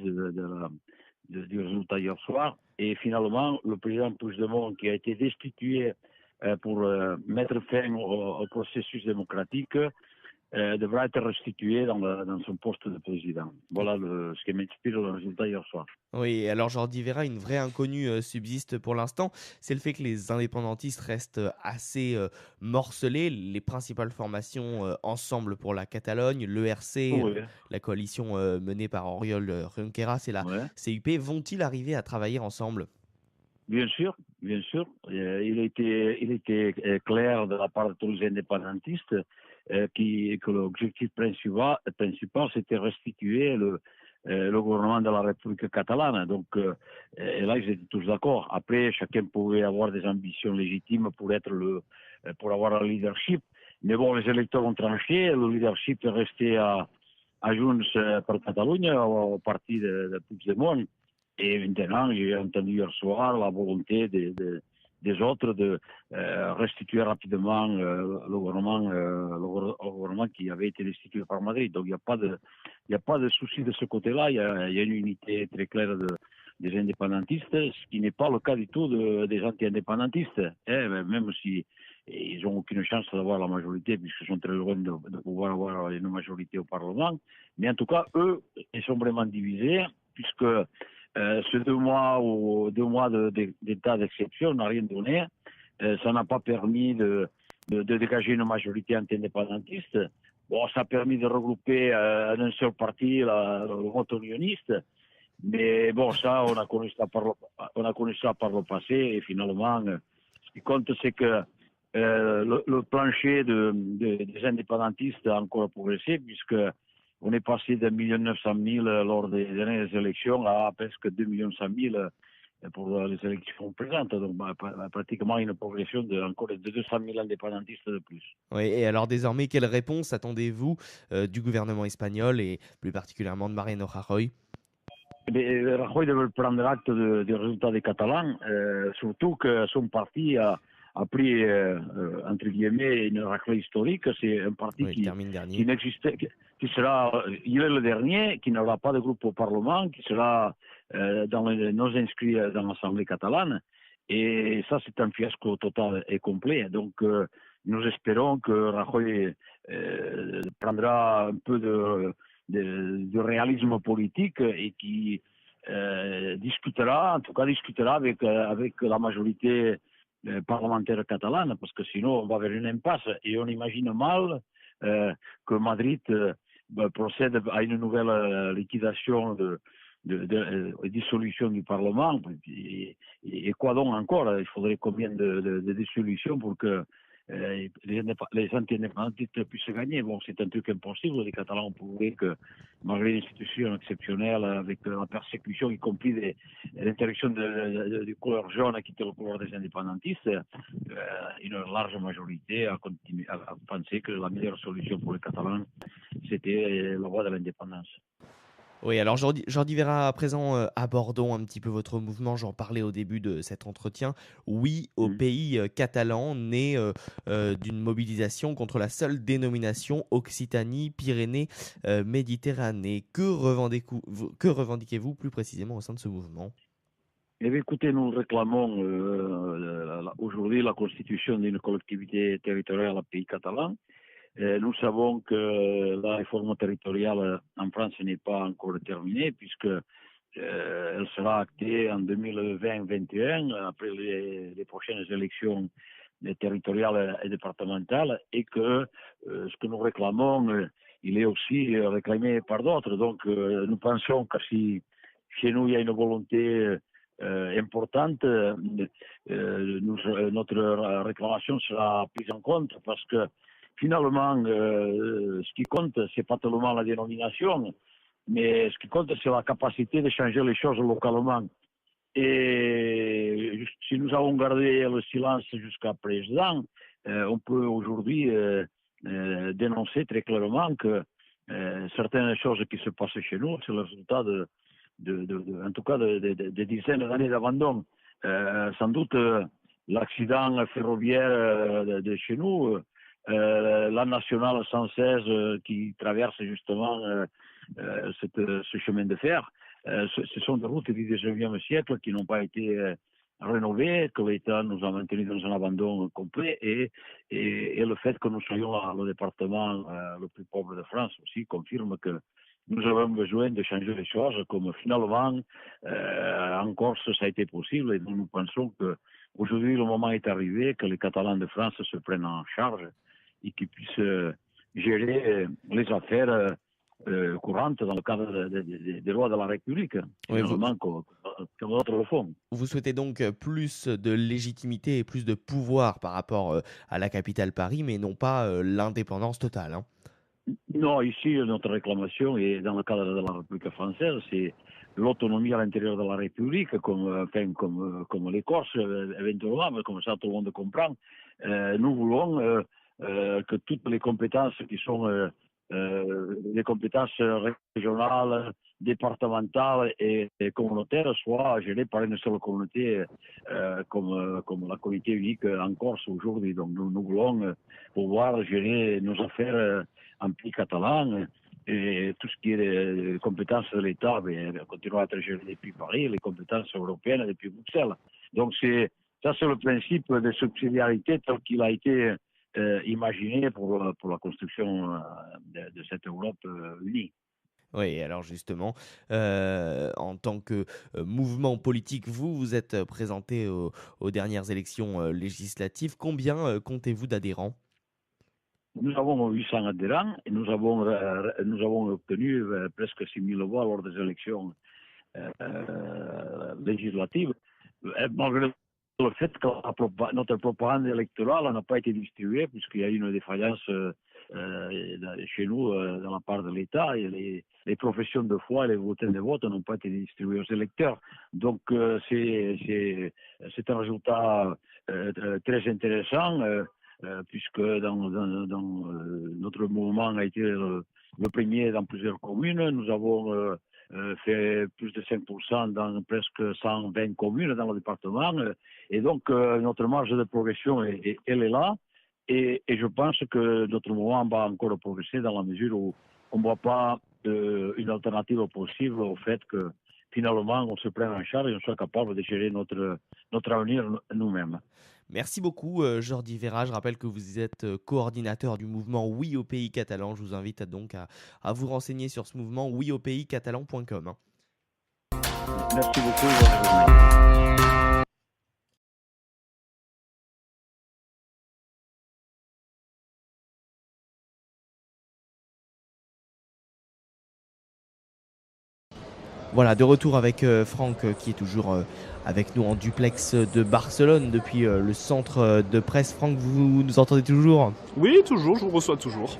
du résultat hier soir. Et finalement, le président Puigdemont, qui a été destitué pour mettre fin au processus démocratique, devra être restitué dans son poste de président. Voilà ce qui m'inspire le résultat hier soir. Oui, alors Jordi Vera, une vraie inconnue subsiste pour l'instant, c'est le fait que les indépendantistes restent assez morcelés. Les principales formations Ensemble pour la Catalogne, l'ERC, Oui. la coalition menée par Oriol Junqueras et la Ouais. CUP, vont-ils arriver à travailler ensemble? Bien sûr, bien sûr. Il était clair de la part de tous les indépendantistes que l'objectif principal c'était restituer le gouvernement de la République catalane. Donc, et là, ils étaient tous d'accord. Après, chacun pouvait avoir des ambitions légitimes pour avoir le leadership. Mais bon, les électeurs ont tranché. Le leadership est resté à Junts per Catalunya, au parti de Puigdemont. Et maintenant, j'ai entendu hier soir la volonté des autres de restituer rapidement le gouvernement qui avait été destitué par Madrid. Donc, il n'y a pas de souci de ce côté-là. Il y a une unité très claire des indépendantistes, ce qui n'est pas le cas du tout des anti-indépendantistes. Même si ils n'ont aucune chance d'avoir la majorité, puisqu'ils sont très loin de pouvoir avoir une majorité au Parlement. Mais en tout cas, eux, ils sont vraiment divisés, puisque ces 2 mois ou 2 mois d'état d'exception n'a rien donné. Ça n'a pas permis de dégager une majorité anti-indépendantiste. Bon, ça a permis de regrouper en un seul parti le vote unioniste. Mais bon, ça, on a connu ça par le passé. Et finalement, ce qui compte, c'est que le plancher des indépendantistes a encore progressé, puisque on est passé de 1 900 000 lors des dernières élections à presque 2 100 000 pour les élections présentes. Donc, pratiquement une progression encore de 200 000 indépendantistes de plus. Oui, et alors désormais, quelle réponse attendez-vous du gouvernement espagnol et plus particulièrement de Mariano Rajoy? Rajoy devait prendre acte du résultat des Catalans, surtout que son parti a pris, entre guillemets, une raclée historique. C'est un parti qui n'existait, qui sera, il est le dernier, qui n'aura pas de groupe au Parlement, qui sera dans les non inscrits dans l'Assemblée catalane. Et ça, c'est un fiasco total et complet. Donc, nous espérons que Rajoy prendra un peu de réalisme politique et qui discutera avec la majorité parlementaire catalane, parce que sinon on va vers une impasse. Et on imagine mal que Madrid procède à une nouvelle liquidation de dissolution du Parlement. Et quoi donc encore? Il faudrait combien de dissolutions pour que les anti-indépendantistes puissent gagner? Bon, c'est un truc impossible. Les Catalans ont prouvé que, malgré une institution exceptionnelle, avec la persécution, y compris l'interdiction du couleur jaune qui était le couleur des indépendantistes, une large majorité a pensé que la meilleure solution pour les Catalans, c'était la voie de l'indépendance. Oui, alors Jordi Vera, à présent, abordons un petit peu votre mouvement. J'en parlais au début de cet entretien. Oui, au pays catalan, né d'une mobilisation contre la seule dénomination Occitanie-Pyrénées-Méditerranée. Que revendiquez-vous plus précisément au sein de ce mouvement? Eh bien, écoutez, nous réclamons aujourd'hui la constitution d'une collectivité territoriale au pays catalan. Nous savons que la réforme territoriale en France n'est pas encore terminée, puisque elle sera actée en 2020-2021, après les prochaines élections territoriales et départementales, et que ce que nous réclamons, il est aussi réclamé par d'autres. Donc nous pensons que si chez nous, il y a une volonté importante. Notre réclamation sera prise en compte parce que finalement, ce qui compte, c'est pas tellement la dénomination, mais ce qui compte, c'est la capacité de changer les choses localement. Et si nous avons gardé le silence jusqu'à présent, on peut aujourd'hui dénoncer très clairement que certaines choses qui se passent chez nous, c'est le résultat en tout cas de dizaines d'années d'abandon. Sans doute l'accident ferroviaire de chez nous, la nationale 116 qui traverse justement ce chemin de fer, ce sont des routes du 19e siècle qui n'ont pas été rénovées, que l'État nous a maintenus dans un abandon complet et le fait que nous soyons le département le plus pauvre de France aussi confirme que nous avons besoin de changer les choses, comme finalement en Corse ça a été possible et nous pensons qu'aujourd'hui le moment est arrivé que les Catalans de France se prennent en charge et qu'ils puissent gérer les affaires courantes dans le cadre des lois de la République, finalement, que d'autres le font. Vous souhaitez donc plus de légitimité et plus de pouvoir par rapport à la capitale Paris, mais non pas l'indépendance totale, hein. Non, ici, notre réclamation est dans le cadre de la République française, c'est l'autonomie à l'intérieur de la République, comme les Corses, éventuellement, mais comme ça tout le monde comprend. Nous voulons que toutes les compétences qui sont les compétences régionales, départementales et communautaires soient gérées par une seule communauté comme la communauté unique en Corse aujourd'hui. Donc nous voulons pouvoir gérer nos affaires en pays catalan et tout ce qui est les compétences de l'État continuera à être géré depuis Paris, les compétences européennes depuis Bruxelles. Donc ça c'est le principe de subsidiarité tel qu'il a été imaginé pour la construction de cette Europe unie. Oui, alors justement, en tant que mouvement politique, vous êtes présenté aux dernières élections législatives. Combien comptez-vous d'adhérents ? Nous avons 800 adhérents et nous avons obtenu presque 6 000 voix lors des élections législatives. Malgré le fait que notre propagande électorale n'a pas été distribuée, puisqu'il y a eu une défaillance chez nous de la part de l'État, et les professions de foi et les bulletins de vote n'ont pas été distribués aux électeurs. Donc c'est un résultat très intéressant, puisque notre mouvement a été le premier dans plusieurs communes. Nous avons fait plus de 5% dans presque 120 communes dans le département. Et donc, notre marge de progression, elle est là. Et je pense que notre mouvement va encore progresser dans la mesure où on ne voit pas une alternative possible au fait que finalement, on se prenne en charge et on soit capable de gérer notre avenir nous-mêmes. Merci beaucoup, Jordi Vera. Je rappelle que vous êtes coordinateur du mouvement Oui au pays catalan. Je vous invite donc à vous renseigner sur ce mouvement wiaupayscatalan.com. Merci beaucoup et bonne journée. Voilà, de retour avec Franck qui est toujours avec nous en duplex de Barcelone depuis le centre de presse. Franck, vous nous entendez toujours ? Oui, toujours, je vous reçois toujours.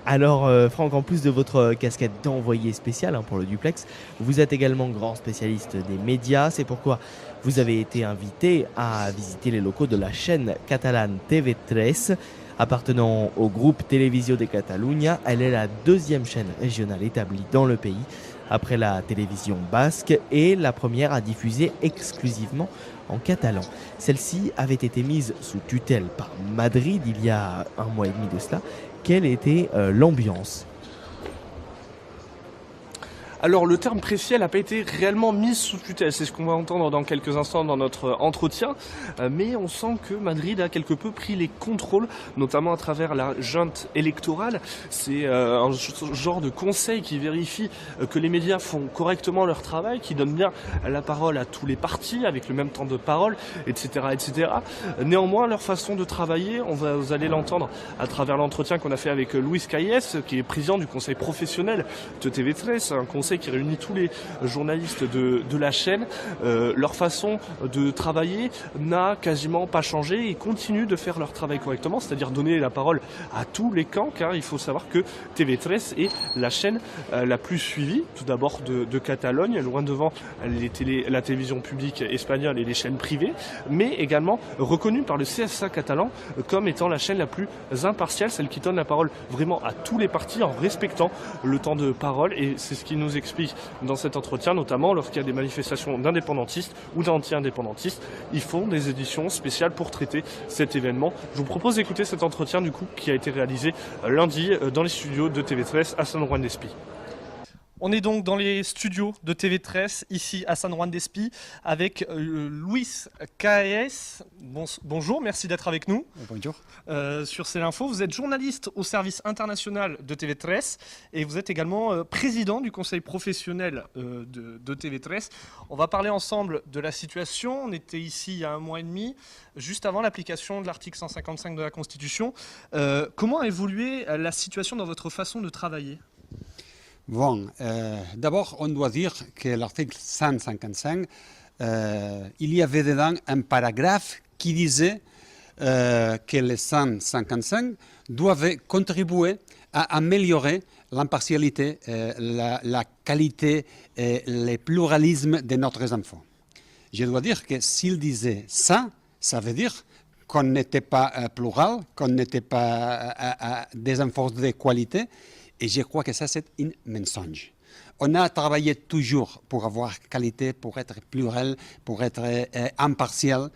Alors Franck, en plus de votre casquette d'envoyé spécial pour le duplex, vous êtes également grand spécialiste des médias. C'est pourquoi vous avez été invité à visiter les locaux de la chaîne catalane TV3. Appartenant au groupe Televisió de Catalunya, elle est la deuxième chaîne régionale établie dans le pays, après la télévision basque, et la première à diffuser exclusivement en catalan. Celle-ci avait été mise sous tutelle par Madrid il y a 1 mois et demi de cela. Quelle était l'ambiance ? Alors le terme précis n'a pas été réellement mis sous tutelle, c'est ce qu'on va entendre dans quelques instants dans notre entretien, mais on sent que Madrid a quelque peu pris les contrôles, notamment à travers la junte électorale. C'est un genre de conseil qui vérifie que les médias font correctement leur travail, qui donne bien la parole à tous les partis avec le même temps de parole, etc., etc. Néanmoins, leur façon de travailler, vous allez l'entendre à travers l'entretien qu'on a fait avec Luis Calles, qui est président du conseil professionnel de TV3, un conseil conseil qui réunit tous les journalistes de la chaîne. Leur façon de travailler n'a quasiment pas changé et continue de faire leur travail correctement, c'est-à-dire donner la parole à tous les camps, car il faut savoir que TV3 est la chaîne la plus suivie, tout d'abord de Catalogne, loin devant la télévision publique espagnole et les chaînes privées, mais également reconnue par le CSA catalan comme étant la chaîne la plus impartiale, celle qui donne la parole vraiment à tous les partis en respectant le temps de parole, et c'est ce qu'il nous explique dans cet entretien, notamment lorsqu'il y a des manifestations d'indépendantistes ou d'anti-indépendantistes, ils font des éditions spéciales pour traiter cet événement. Je vous propose d'écouter cet entretien du coup qui a été réalisé lundi dans les studios de TV3 à San Juan d'Espí. On est donc dans les studios de TV3, ici à San Juan d'Espí, avec Luis Caes. Bonjour, merci d'être avec nous. Bonjour. Sur C'est l'Info, vous êtes journaliste au service international de TV3 et vous êtes également président du conseil professionnel de TV3. On va parler ensemble de la situation. On était ici il y a 1 mois et demi, juste avant l'application de l'article 155 de la Constitution. Comment a évolué la situation dans votre façon de travailler ? Bon, d'abord, on doit dire que l'article 155, il y avait dedans un paragraphe qui disait que les 155 doivent contribuer à améliorer l'impartialité, la qualité et le pluralisme de notre enfants. Je dois dire que s'il disait ça, ça veut dire qu'on n'était pas plural, qu'on n'était pas des enfants de qualité. Et je crois que ça, c'est un mensonge. On a travaillé toujours pour avoir qualité, pour être plural, pour être impartial.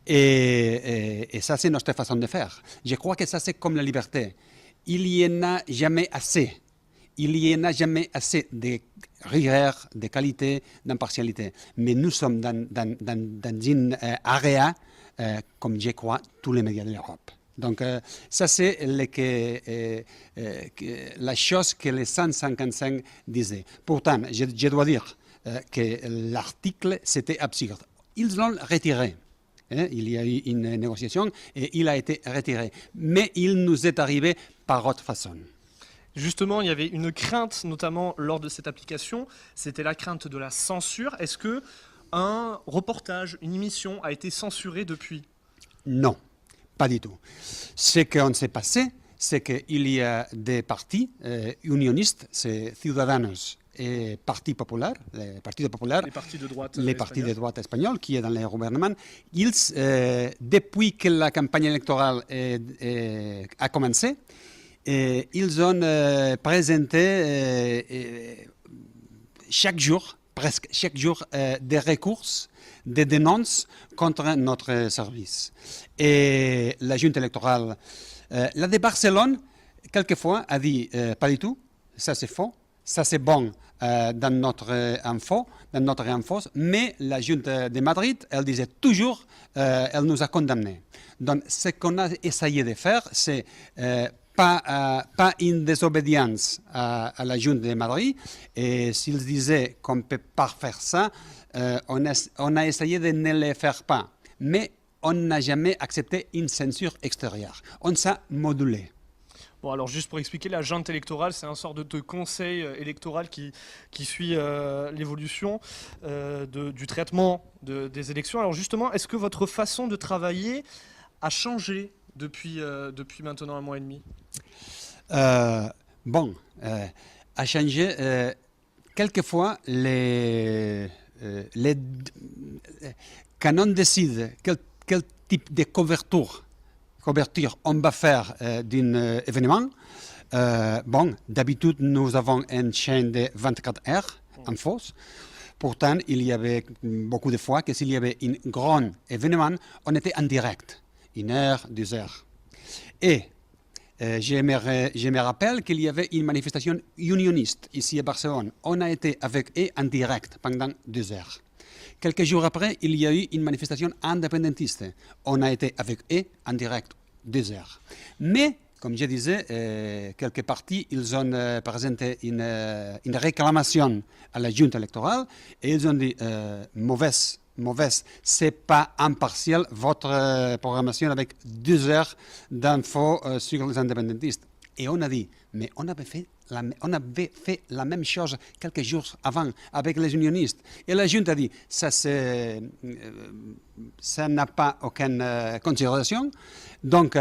Et ça, c'est notre façon de faire. Je crois que ça, c'est comme la liberté. Il n'y en a jamais assez. Il n'y en a jamais assez de rigueur, de qualité, d'impartialité. Mais nous sommes dans une area, comme je crois, tous les médias de l'Europe. Donc ça c'est la chose que les 155 disaient. Pourtant, je dois dire que l'article c'était absurde. Ils l'ont retiré. Il y a eu une négociation et il a été retiré. Mais il nous est arrivé par autre façon. Justement, il y avait une crainte, notamment lors de cette application, c'était la crainte de la censure. Est-ce que un reportage, une émission a été censurée depuis ? Non. Pas du tout. Ce qu'on s'est passé, c'est qu'il y a des partis unionistes, c'est Ciudadanos et Parti Populaire, les partis de droite espagnols qui est dans le gouvernement. Ils, depuis que la campagne électorale a commencé, ils ont présenté chaque jour, presque chaque jour, des recours, des dénonces contre notre service. Et la junte électorale, la de Barcelone, quelquefois, a dit pas du tout, ça c'est faux, ça c'est bon dans notre info, mais la junte de Madrid, elle disait toujours, elle nous a condamnés. Donc ce qu'on a essayé de faire, c'est pas une désobéissance à la junte de Madrid, et s'ils disaient qu'on ne peut pas faire ça, on a essayé de ne le faire pas. Mais on n'a jamais accepté une censure extérieure. On s'est modulé. Bon, alors juste pour expliquer, la junte électorale, c'est un sort de conseil électoral qui suit l'évolution du traitement des élections. Alors justement, est-ce que votre façon de travailler a changé depuis maintenant 1 mois et demi ? Bon, a changé. Quelquefois, quand on décide quel type de couverture on va faire d'un événement, bon, d'habitude, nous avons une chaîne de 24 heures en fausse. Pourtant, il y avait beaucoup de fois que s'il y avait un grand événement, on était en direct, 1 heure, 2 heures. Et je me rappelle qu'il y avait une manifestation unioniste ici à Barcelone. On a été avec eux en direct pendant 2 heures. Quelques jours après, il y a eu une manifestation indépendantiste. On a été avec eux en direct 2 heures. Mais, comme je disais, quelques partis, ils ont présenté une réclamation à la junte électorale et ils ont dit mauvaise, c'est pas impartial votre programmation avec 2 heures d'infos sur les indépendantistes. Et on a dit, mais on avait fait on avait fait la même chose quelques jours avant avec les unionistes. Et la Junte a dit, ça n'a pas aucune considération. Donc,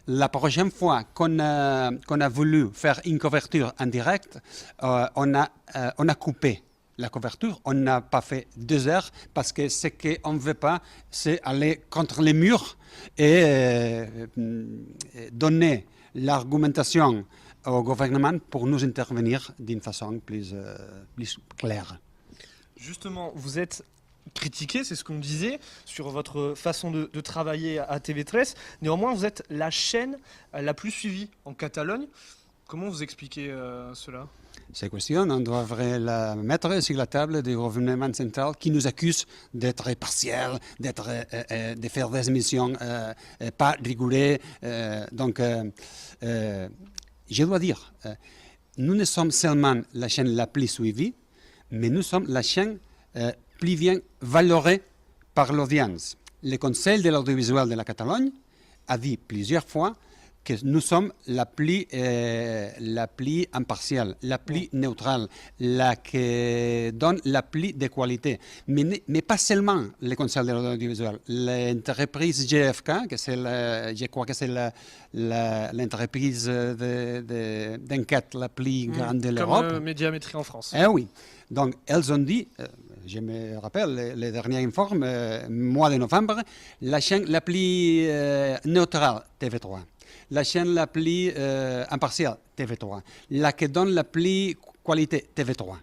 la prochaine fois qu'on a voulu faire une couverture en direct, on a coupé la couverture. On n'a pas fait 2 heures parce que ce qu'on ne veut pas, c'est aller contre les murs et donner l'argumentation au gouvernement pour nous intervenir d'une façon plus claire. Justement, vous êtes critiqué, c'est ce qu'on disait, sur votre façon de travailler à TV3. Néanmoins, vous êtes la chaîne la plus suivie en Catalogne. Comment vous expliquez cela ? Ces questions, on devrait la mettre sur la table du gouvernement central qui nous accuse d'être partiel, de faire des émissions pas rigoureuses. Donc, je dois dire, nous ne sommes seulement la chaîne la plus suivie, mais nous sommes la chaîne plus bien valorée par l'audience. Le Conseil de l'audiovisuel de la Catalogne a dit plusieurs fois que nous sommes la plus impartiale, la plus neutrale, la qui donne la plus de qualité. Mais pas seulement le Conseil de l'audiovisuel. L'entreprise GFK, je crois que c'est l'entreprise d'enquête la plus grande de l'Europe. Comme Médiamétrie en France. Eh oui. Donc, elles ont dit, je me rappelle, les derniers informes, mois de novembre, la chaîne la plus neutrale, TV3. La chaîne la plus impartiale, TV3. La qui donne la plus qualité, TV3.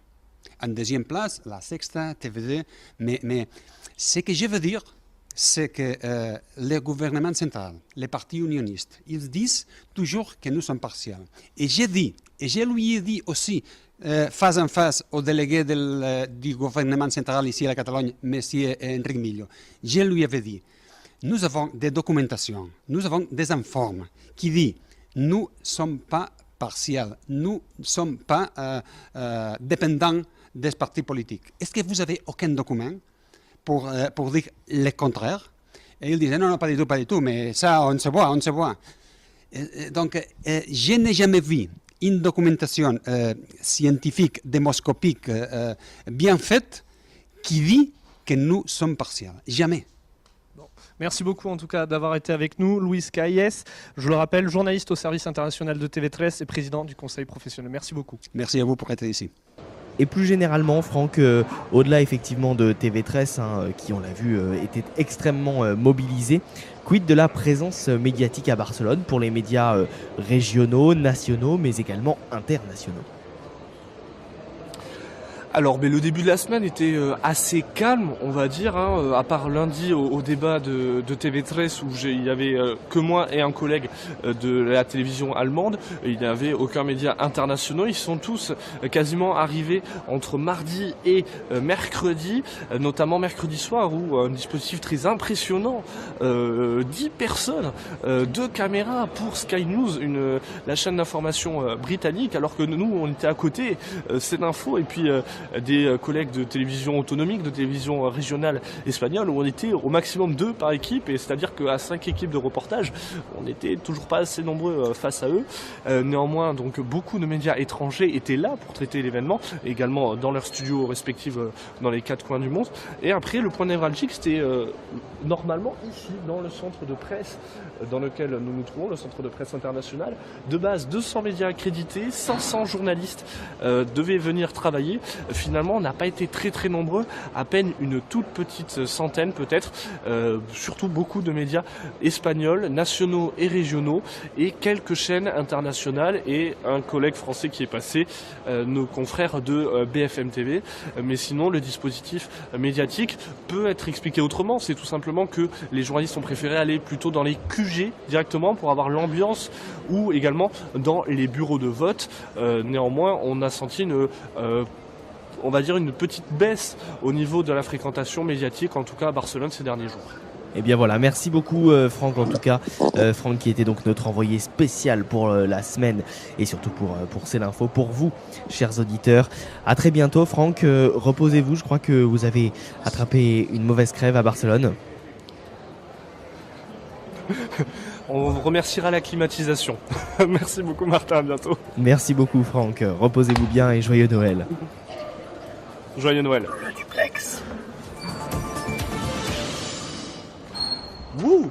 En deuxième place, la Sexta, TV2. Mais ce que je veux dire, c'est que le gouvernement central, les partis unionistes, ils disent toujours que nous sommes partiels. Et j'ai dit, et je lui ai dit aussi, face en face au délégué du gouvernement central ici à la Catalogne, M. Enric Millo, je lui avais dit, nous avons des documentations, nous avons des informes qui disent nous ne sommes pas partiels, nous ne sommes pas dépendants des partis politiques. Est-ce que vous avez aucun document pour dire le contraire? Et il disait non, pas du tout, mais ça, on se voit. Donc, je n'ai jamais vu une documentation scientifique, démoscopique, bien faite, qui dit que nous sommes partiels. Jamais. Merci beaucoup en tout cas d'avoir été avec nous. Luis Cailles, je le rappelle, journaliste au service international de TV3 et président du conseil professionnel. Merci beaucoup. Merci à vous pour être ici. Et plus généralement, Franck, au-delà effectivement de TV3, qui on l'a vu était extrêmement mobilisé, quid de la présence médiatique à Barcelone pour les médias régionaux, nationaux, mais également internationaux? Alors, le début de la semaine était assez calme, on va dire, à part lundi au débat de TV3 où il n'y avait que moi et un collègue de la télévision allemande. Il n'y avait aucun média international. Ils sont tous quasiment arrivés entre mardi et mercredi, notamment mercredi soir où un dispositif très impressionnant, 10 personnes, 2 caméras pour Sky News, la chaîne d'information britannique, alors que nous, on était à côté, c'est l'info, et puis des collègues de télévision autonomique, de télévision régionale espagnole, où on était au maximum 2 par équipe, et c'est-à-dire qu'à 5 équipes de reportage, on n'était toujours pas assez nombreux face à eux. Néanmoins, donc beaucoup de médias étrangers étaient là pour traiter l'événement, également dans leurs studios respectifs dans les 4 coins du monde. Et après, le point névralgique, c'était normalement ici, dans le centre de presse dans lequel nous nous trouvons, le centre de presse international. De base, 200 médias accrédités, 500 journalistes devaient venir travailler. Finalement, on n'a pas été très nombreux, à peine une toute petite centaine peut-être, surtout beaucoup de médias espagnols, nationaux et régionaux, et quelques chaînes internationales et un collègue français qui est passé, nos confrères de BFM TV. Mais sinon, le dispositif médiatique peut être expliqué autrement. C'est tout simplement que les journalistes ont préféré aller plutôt dans les QG directement pour avoir l'ambiance, ou également dans les bureaux de vote. Néanmoins, on a senti on va dire une petite baisse au niveau de la fréquentation médiatique, en tout cas à Barcelone ces derniers jours. Et bien voilà, merci beaucoup Franck, en tout cas Franck qui était donc notre envoyé spécial pour la semaine et surtout pour C'est l'Info, pour vous chers auditeurs. À très bientôt Franck, reposez-vous, je crois que vous avez attrapé une mauvaise crève à Barcelone. On remerciera la climatisation. Merci beaucoup Martin, à bientôt. Merci beaucoup Franck, reposez-vous bien et joyeux Noël. Joyeux Noël. Le duplex. Wouh!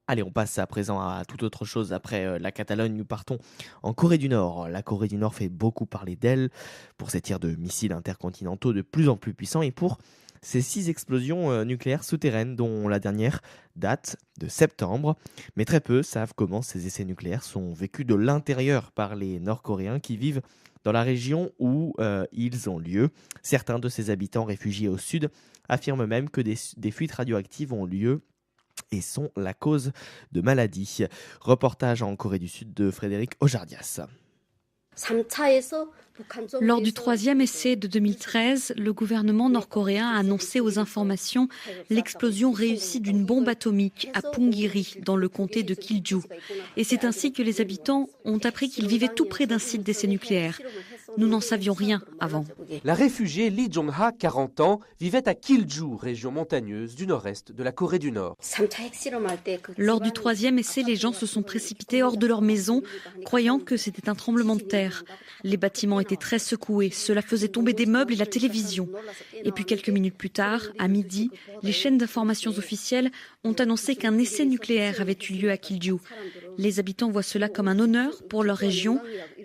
Allez, on passe à présent à toute autre chose. Après la Catalogne, nous partons en Corée du Nord. La Corée du Nord fait beaucoup parler d'elle pour ses tirs de missiles intercontinentaux de plus en plus puissants et pour ces 6 explosions nucléaires souterraines, dont la dernière date de septembre. Mais très peu savent comment ces essais nucléaires sont vécus de l'intérieur par les Nord-Coréens qui vivent dans la région où ils ont lieu. Certains de ces habitants réfugiés au sud affirment même que des fuites radioactives ont lieu et sont la cause de maladies. Reportage en Corée du Sud de Frédéric Ojardias. Lors du 3e essai de 2013, le gouvernement nord-coréen a annoncé aux informations l'explosion réussie d'une bombe atomique à Punggiri, dans le comté de Kilju. Et c'est ainsi que les habitants ont appris qu'ils vivaient tout près d'un site d'essai nucléaire. Nous n'en savions rien avant. La réfugiée Lee Jong-ha, 40 ans, vivait à Kilju, région montagneuse du nord-est de la Corée du Nord. Lors du 3e essai, les gens se sont précipités hors de leur maison, croyant que c'était un tremblement de terre. Les bâtiments étaient très secoués, cela faisait tomber des meubles et la télévision. Et puis quelques minutes plus tard, à midi, les chaînes d'informations officielles ont annoncé qu'un essai nucléaire avait eu lieu à Kilju. Les habitants voient cela comme un honneur pour leur région.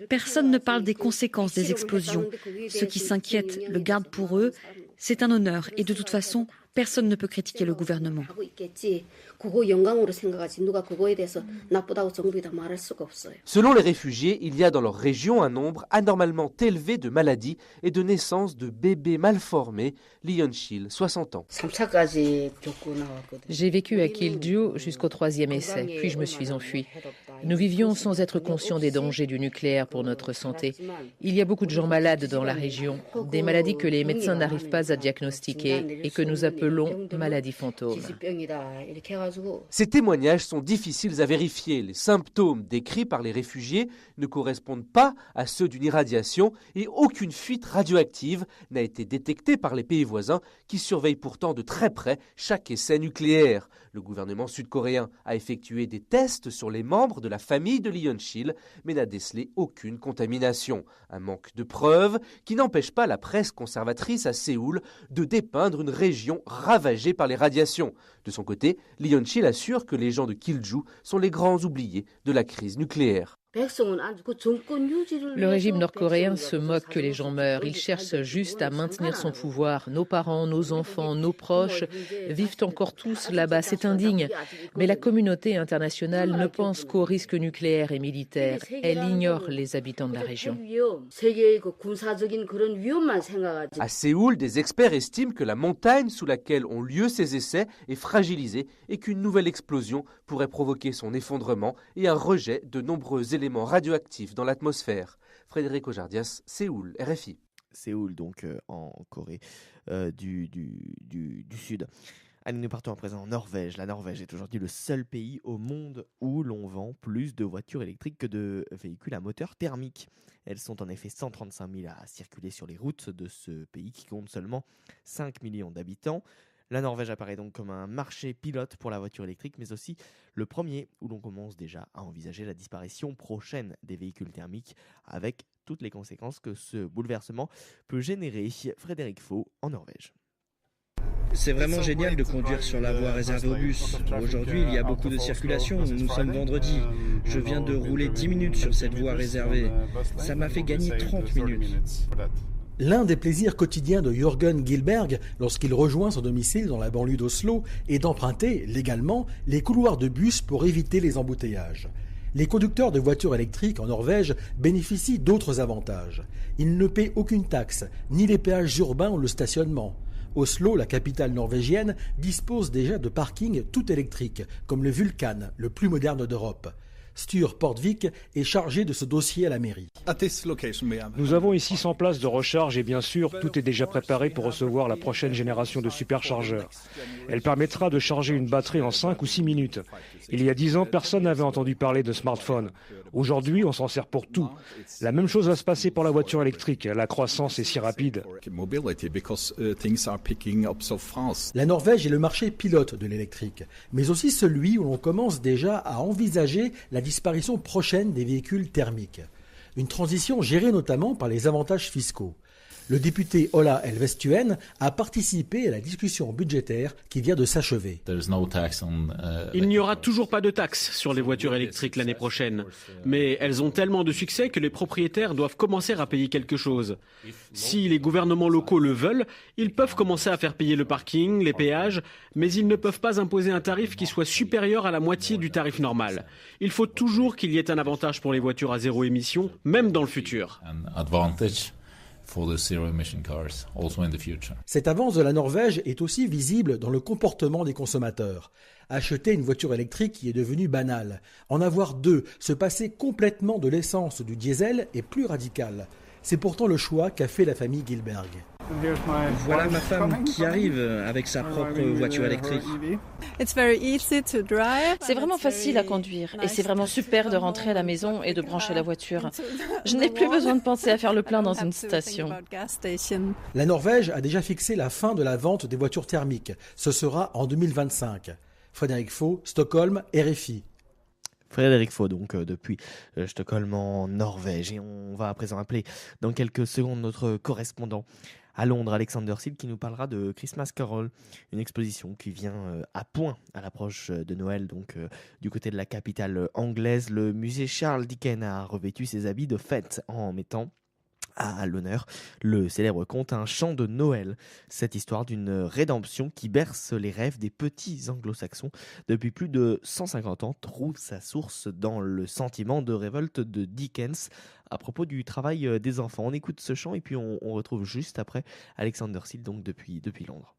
Personne ne parle des conséquences des explosions. Ceux qui s'inquiètent le gardent pour eux. C'est un honneur et de toute façon, personne ne peut critiquer le gouvernement. Selon les réfugiés, il y a dans leur région un nombre anormalement élevé de maladies et de naissances de bébés mal formés. Lee Yeon-sil, 60 ans. J'ai vécu à Kilju jusqu'au 3e essai, puis je me suis enfui. Nous vivions sans être conscients des dangers du nucléaire pour notre santé. Il y a beaucoup de gens malades dans la région, des maladies que les médecins n'arrivent pas à diagnostiquer et que nous appelons maladies fantômes. Ces témoignages sont difficiles à vérifier. Les symptômes décrits par les réfugiés ne correspondent pas à ceux d'une irradiation et aucune fuite radioactive n'a été détectée par les pays voisins qui surveillent pourtant de très près chaque essai nucléaire. Le gouvernement sud-coréen a effectué des tests sur les membres de la famille de Lee Yeon-sil, mais n'a décelé aucune contamination. Un manque de preuves qui n'empêche pas la presse conservatrice à Séoul de dépeindre une région ravagée par les radiations. De son côté, Lee Yeon-sil assure que les gens de Kilju sont les grands oubliés de la crise nucléaire. Le régime nord-coréen se moque que les gens meurent. Il cherche juste à maintenir son pouvoir. Nos parents, nos enfants, nos proches vivent encore tous là-bas. C'est indigne. Mais la communauté internationale ne pense qu'aux risques nucléaires et militaires. Elle ignore les habitants de la région. À Séoul, des experts estiment que la montagne sous laquelle ont lieu ces essais est fragilisée et qu'une nouvelle explosion pourrait provoquer son effondrement et un rejet de nombreux éléments radioactifs dans l'atmosphère. Frédéric Ojardias, Séoul, RFI. Séoul, donc en Corée du Sud. Allez, nous partons à présent en Norvège. La Norvège est aujourd'hui le seul pays au monde où l'on vend plus de voitures électriques que de véhicules à moteur thermique. Elles sont en effet 135 000 à circuler sur les routes de ce pays qui compte seulement 5 millions d'habitants. La Norvège apparaît donc comme un marché pilote pour la voiture électrique, mais aussi le premier où l'on commence déjà à envisager la disparition prochaine des véhicules thermiques, avec toutes les conséquences que ce bouleversement peut générer. Frédéric Faux, en Norvège. C'est vraiment génial de conduire sur la voie réservée aux bus. Aujourd'hui, il y a beaucoup de circulation. Nous sommes vendredi. Je viens de rouler 10 minutes sur cette voie réservée. Ça m'a fait gagner 30 minutes. L'un des plaisirs quotidiens de Jørgen Gilberg lorsqu'il rejoint son domicile dans la banlieue d'Oslo est d'emprunter légalement les couloirs de bus pour éviter les embouteillages. Les conducteurs de voitures électriques en Norvège bénéficient d'autres avantages. Ils ne paient aucune taxe, ni les péages urbains ou le stationnement. Oslo, la capitale norvégienne, dispose déjà de parkings tout électriques, comme le Vulcan, le plus moderne d'Europe. Sture Portvik est chargé de ce dossier à la mairie. Nous avons ici 100 places de recharge et bien sûr, tout est déjà préparé pour recevoir la prochaine génération de superchargeurs. Elle permettra de charger une batterie en 5 ou 6 minutes. Il y a 10 ans, personne n'avait entendu parler de smartphone. Aujourd'hui, on s'en sert pour tout. La même chose va se passer pour la voiture électrique. La croissance est si rapide. La Norvège est le marché pilote de l'électrique, mais aussi celui où l'on commence déjà à envisager la disparition prochaine des véhicules thermiques. Une transition gérée notamment par les avantages fiscaux. Le député Ola Elvestuen a participé à la discussion budgétaire qui vient de s'achever. Il n'y aura toujours pas de taxe sur les voitures électriques l'année prochaine. Mais elles ont tellement de succès que les propriétaires doivent commencer à payer quelque chose. Si les gouvernements locaux le veulent, ils peuvent commencer à faire payer le parking, les péages, mais ils ne peuvent pas imposer un tarif qui soit supérieur à la moitié du tarif normal. Il faut toujours qu'il y ait un avantage pour les voitures à zéro émission, même dans le futur. Cette avance de la Norvège est aussi visible dans le comportement des consommateurs. Acheter une voiture électrique qui est devenue banale. En avoir deux, se passer complètement de l'essence ou du diesel est plus radical. C'est pourtant le choix qu'a fait la famille Gilberg. Voilà ma femme qui arrive avec sa propre voiture électrique. C'est vraiment facile à conduire et c'est vraiment super de rentrer à la maison et de brancher la voiture. Je n'ai plus besoin de penser à faire le plein dans une station. La Norvège a déjà fixé la fin de la vente des voitures thermiques. Ce sera en 2025. Frédéric Faux, Stockholm, RFI. Frédéric Faux, donc depuis Stockholm en Norvège. Et on va à présent appeler dans quelques secondes notre correspondant à Londres, Alexander Seal, qui nous parlera de Christmas Carol, une exposition qui vient à point à l'approche de Noël, donc du côté de la capitale anglaise. Le musée Charles Dickens a revêtu ses habits de fête en mettant à l'honneur le célèbre conte Un chant de Noël, cette histoire d'une rédemption qui berce les rêves des petits anglo-saxons depuis plus de 150 ans, trouve sa source dans le sentiment de révolte de Dickens à propos du travail des enfants. On écoute ce chant et puis on retrouve juste après Alexander Seal, donc depuis Londres.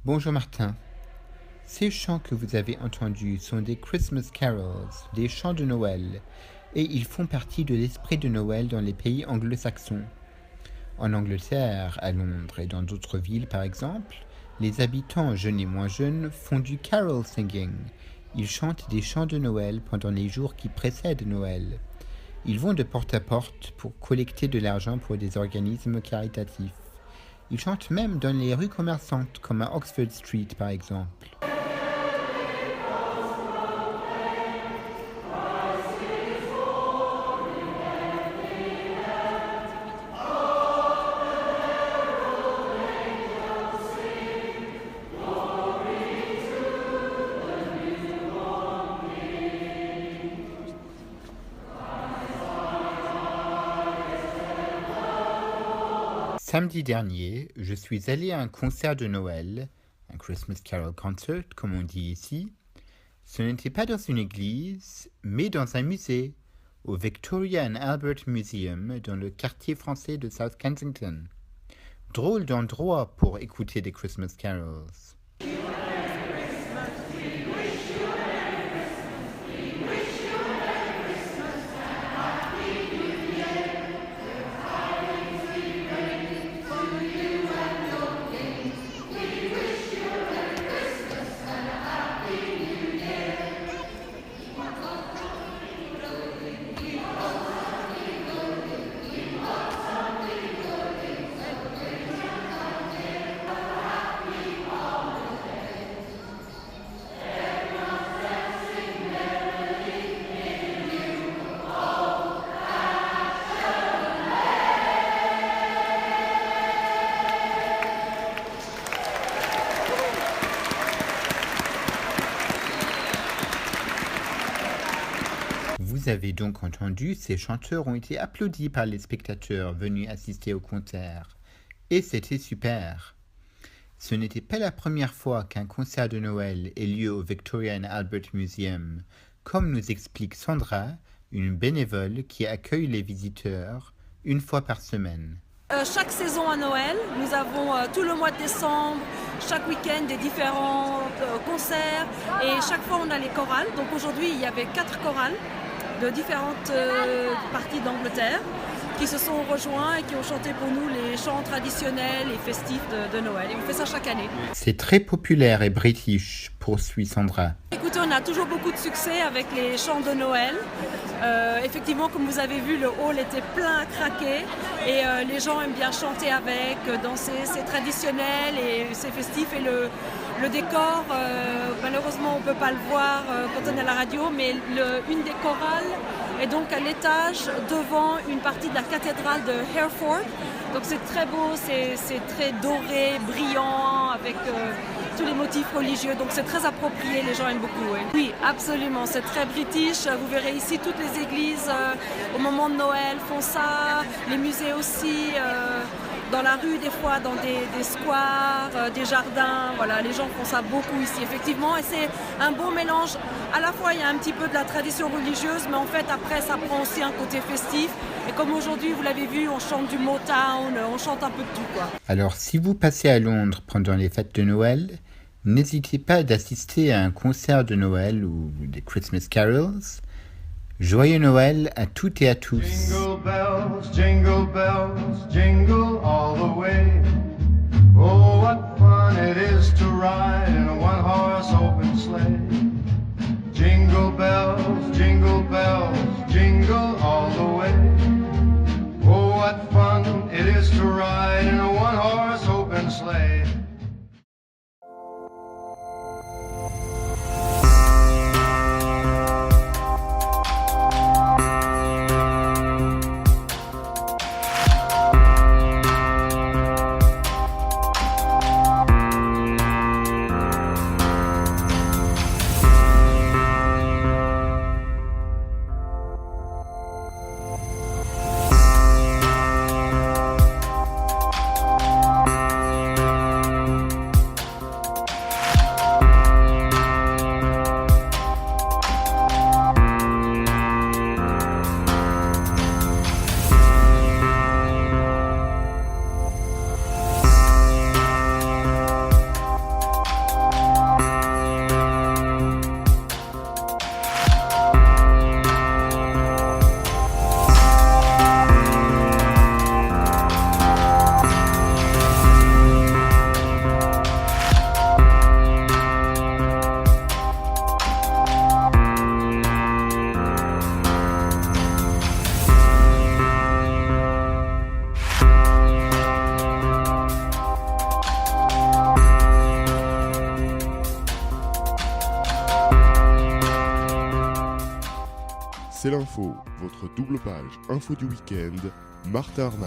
Bonjour Martin. Ces chants que vous avez entendus sont des Christmas carols, des chants de Noël, et ils font partie de l'esprit de Noël dans les pays anglo-saxons. En Angleterre, à Londres et dans d'autres villes par exemple, les habitants jeunes et moins jeunes font du carol singing. Ils chantent des chants de Noël pendant les jours qui précèdent Noël. Ils vont de porte à porte pour collecter de l'argent pour des organismes caritatifs. Ils chantent même dans les rues commerçantes, comme à Oxford Street par exemple. Samedi dernier, je suis allé à un concert de Noël, un Christmas Carol Concert, comme on dit ici. Ce n'était pas dans une église, mais dans un musée, au Victoria and Albert Museum, dans le quartier français de South Kensington. Drôle d'endroit pour écouter des Christmas carols. vous avez donc entendu, ces chanteurs ont été applaudis par les spectateurs venus assister au concert. Et c'était super. Ce n'était pas la première fois qu'un concert de Noël ait lieu au Victoria and Albert Museum, comme nous explique Sandra, une bénévole qui accueille les visiteurs une fois par semaine. Chaque saison à Noël, nous avons tout le mois de décembre, chaque week-end des différents concerts et chaque fois on a les chorales. Donc aujourd'hui il y avait 4 chorales de différentes parties d'Angleterre qui se sont rejoints et qui ont chanté pour nous les chants traditionnels et festifs de Noël. Et on fait ça chaque année. C'est très populaire et british, poursuit Sandra. Écoutez, on a toujours beaucoup de succès avec les chants de Noël. Effectivement, comme vous avez vu, le hall était plein à craquer et les gens aiment bien chanter avec, danser. C'est traditionnel et c'est festif. Et le décor, malheureusement, on ne peut pas le voir quand on est à la radio, mais une des chorales est donc à l'étage devant une partie de la cathédrale de Hereford. Donc c'est très beau, c'est très doré, brillant, avec tous les motifs religieux. Donc c'est très approprié, les gens aiment beaucoup. Oui, oui, absolument, c'est très british. Vous verrez ici toutes les églises au moment de Noël font ça, les musées aussi. Dans la rue des fois, dans des squares, des jardins, voilà, les gens font ça beaucoup ici effectivement et c'est un bon mélange. À la fois il y a un petit peu de la tradition religieuse mais en fait après ça prend aussi un côté festif et comme aujourd'hui vous l'avez vu on chante du Motown, on chante un peu de tout quoi. Alors si vous passez à Londres pendant les fêtes de Noël, n'hésitez pas d'assister à un concert de Noël ou des Christmas carols. Joyeux Noël à toutes et à tous. Jingle bells, jingle all the way. Oh, what fun it is to ride in a one-horse open sleigh. Jingle bells, jingle all the way. Oh, what fun it is to ride in a one-horse open sleigh. C'est l'info, votre double page info du week-end, Martha Arnaud.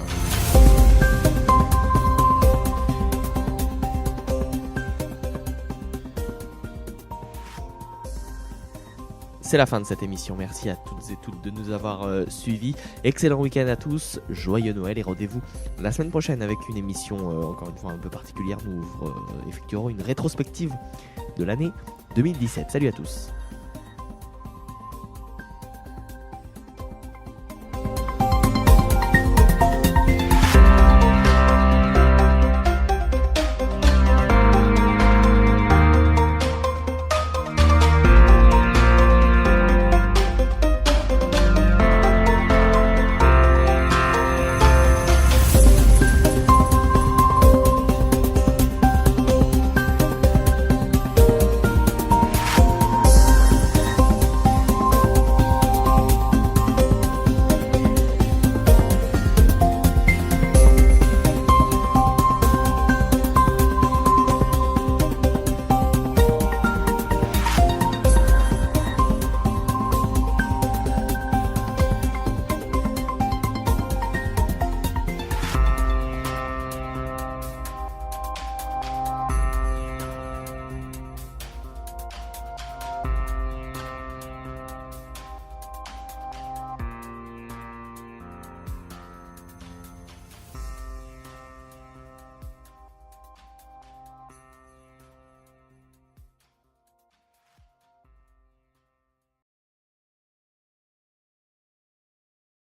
C'est la fin de cette émission. Merci à toutes et toutes de nous avoir suivis. Excellent week-end à tous, joyeux Noël et rendez-vous la semaine prochaine avec une émission encore une fois un peu particulière. Nous effectuerons une rétrospective de l'année 2017. Salut à tous.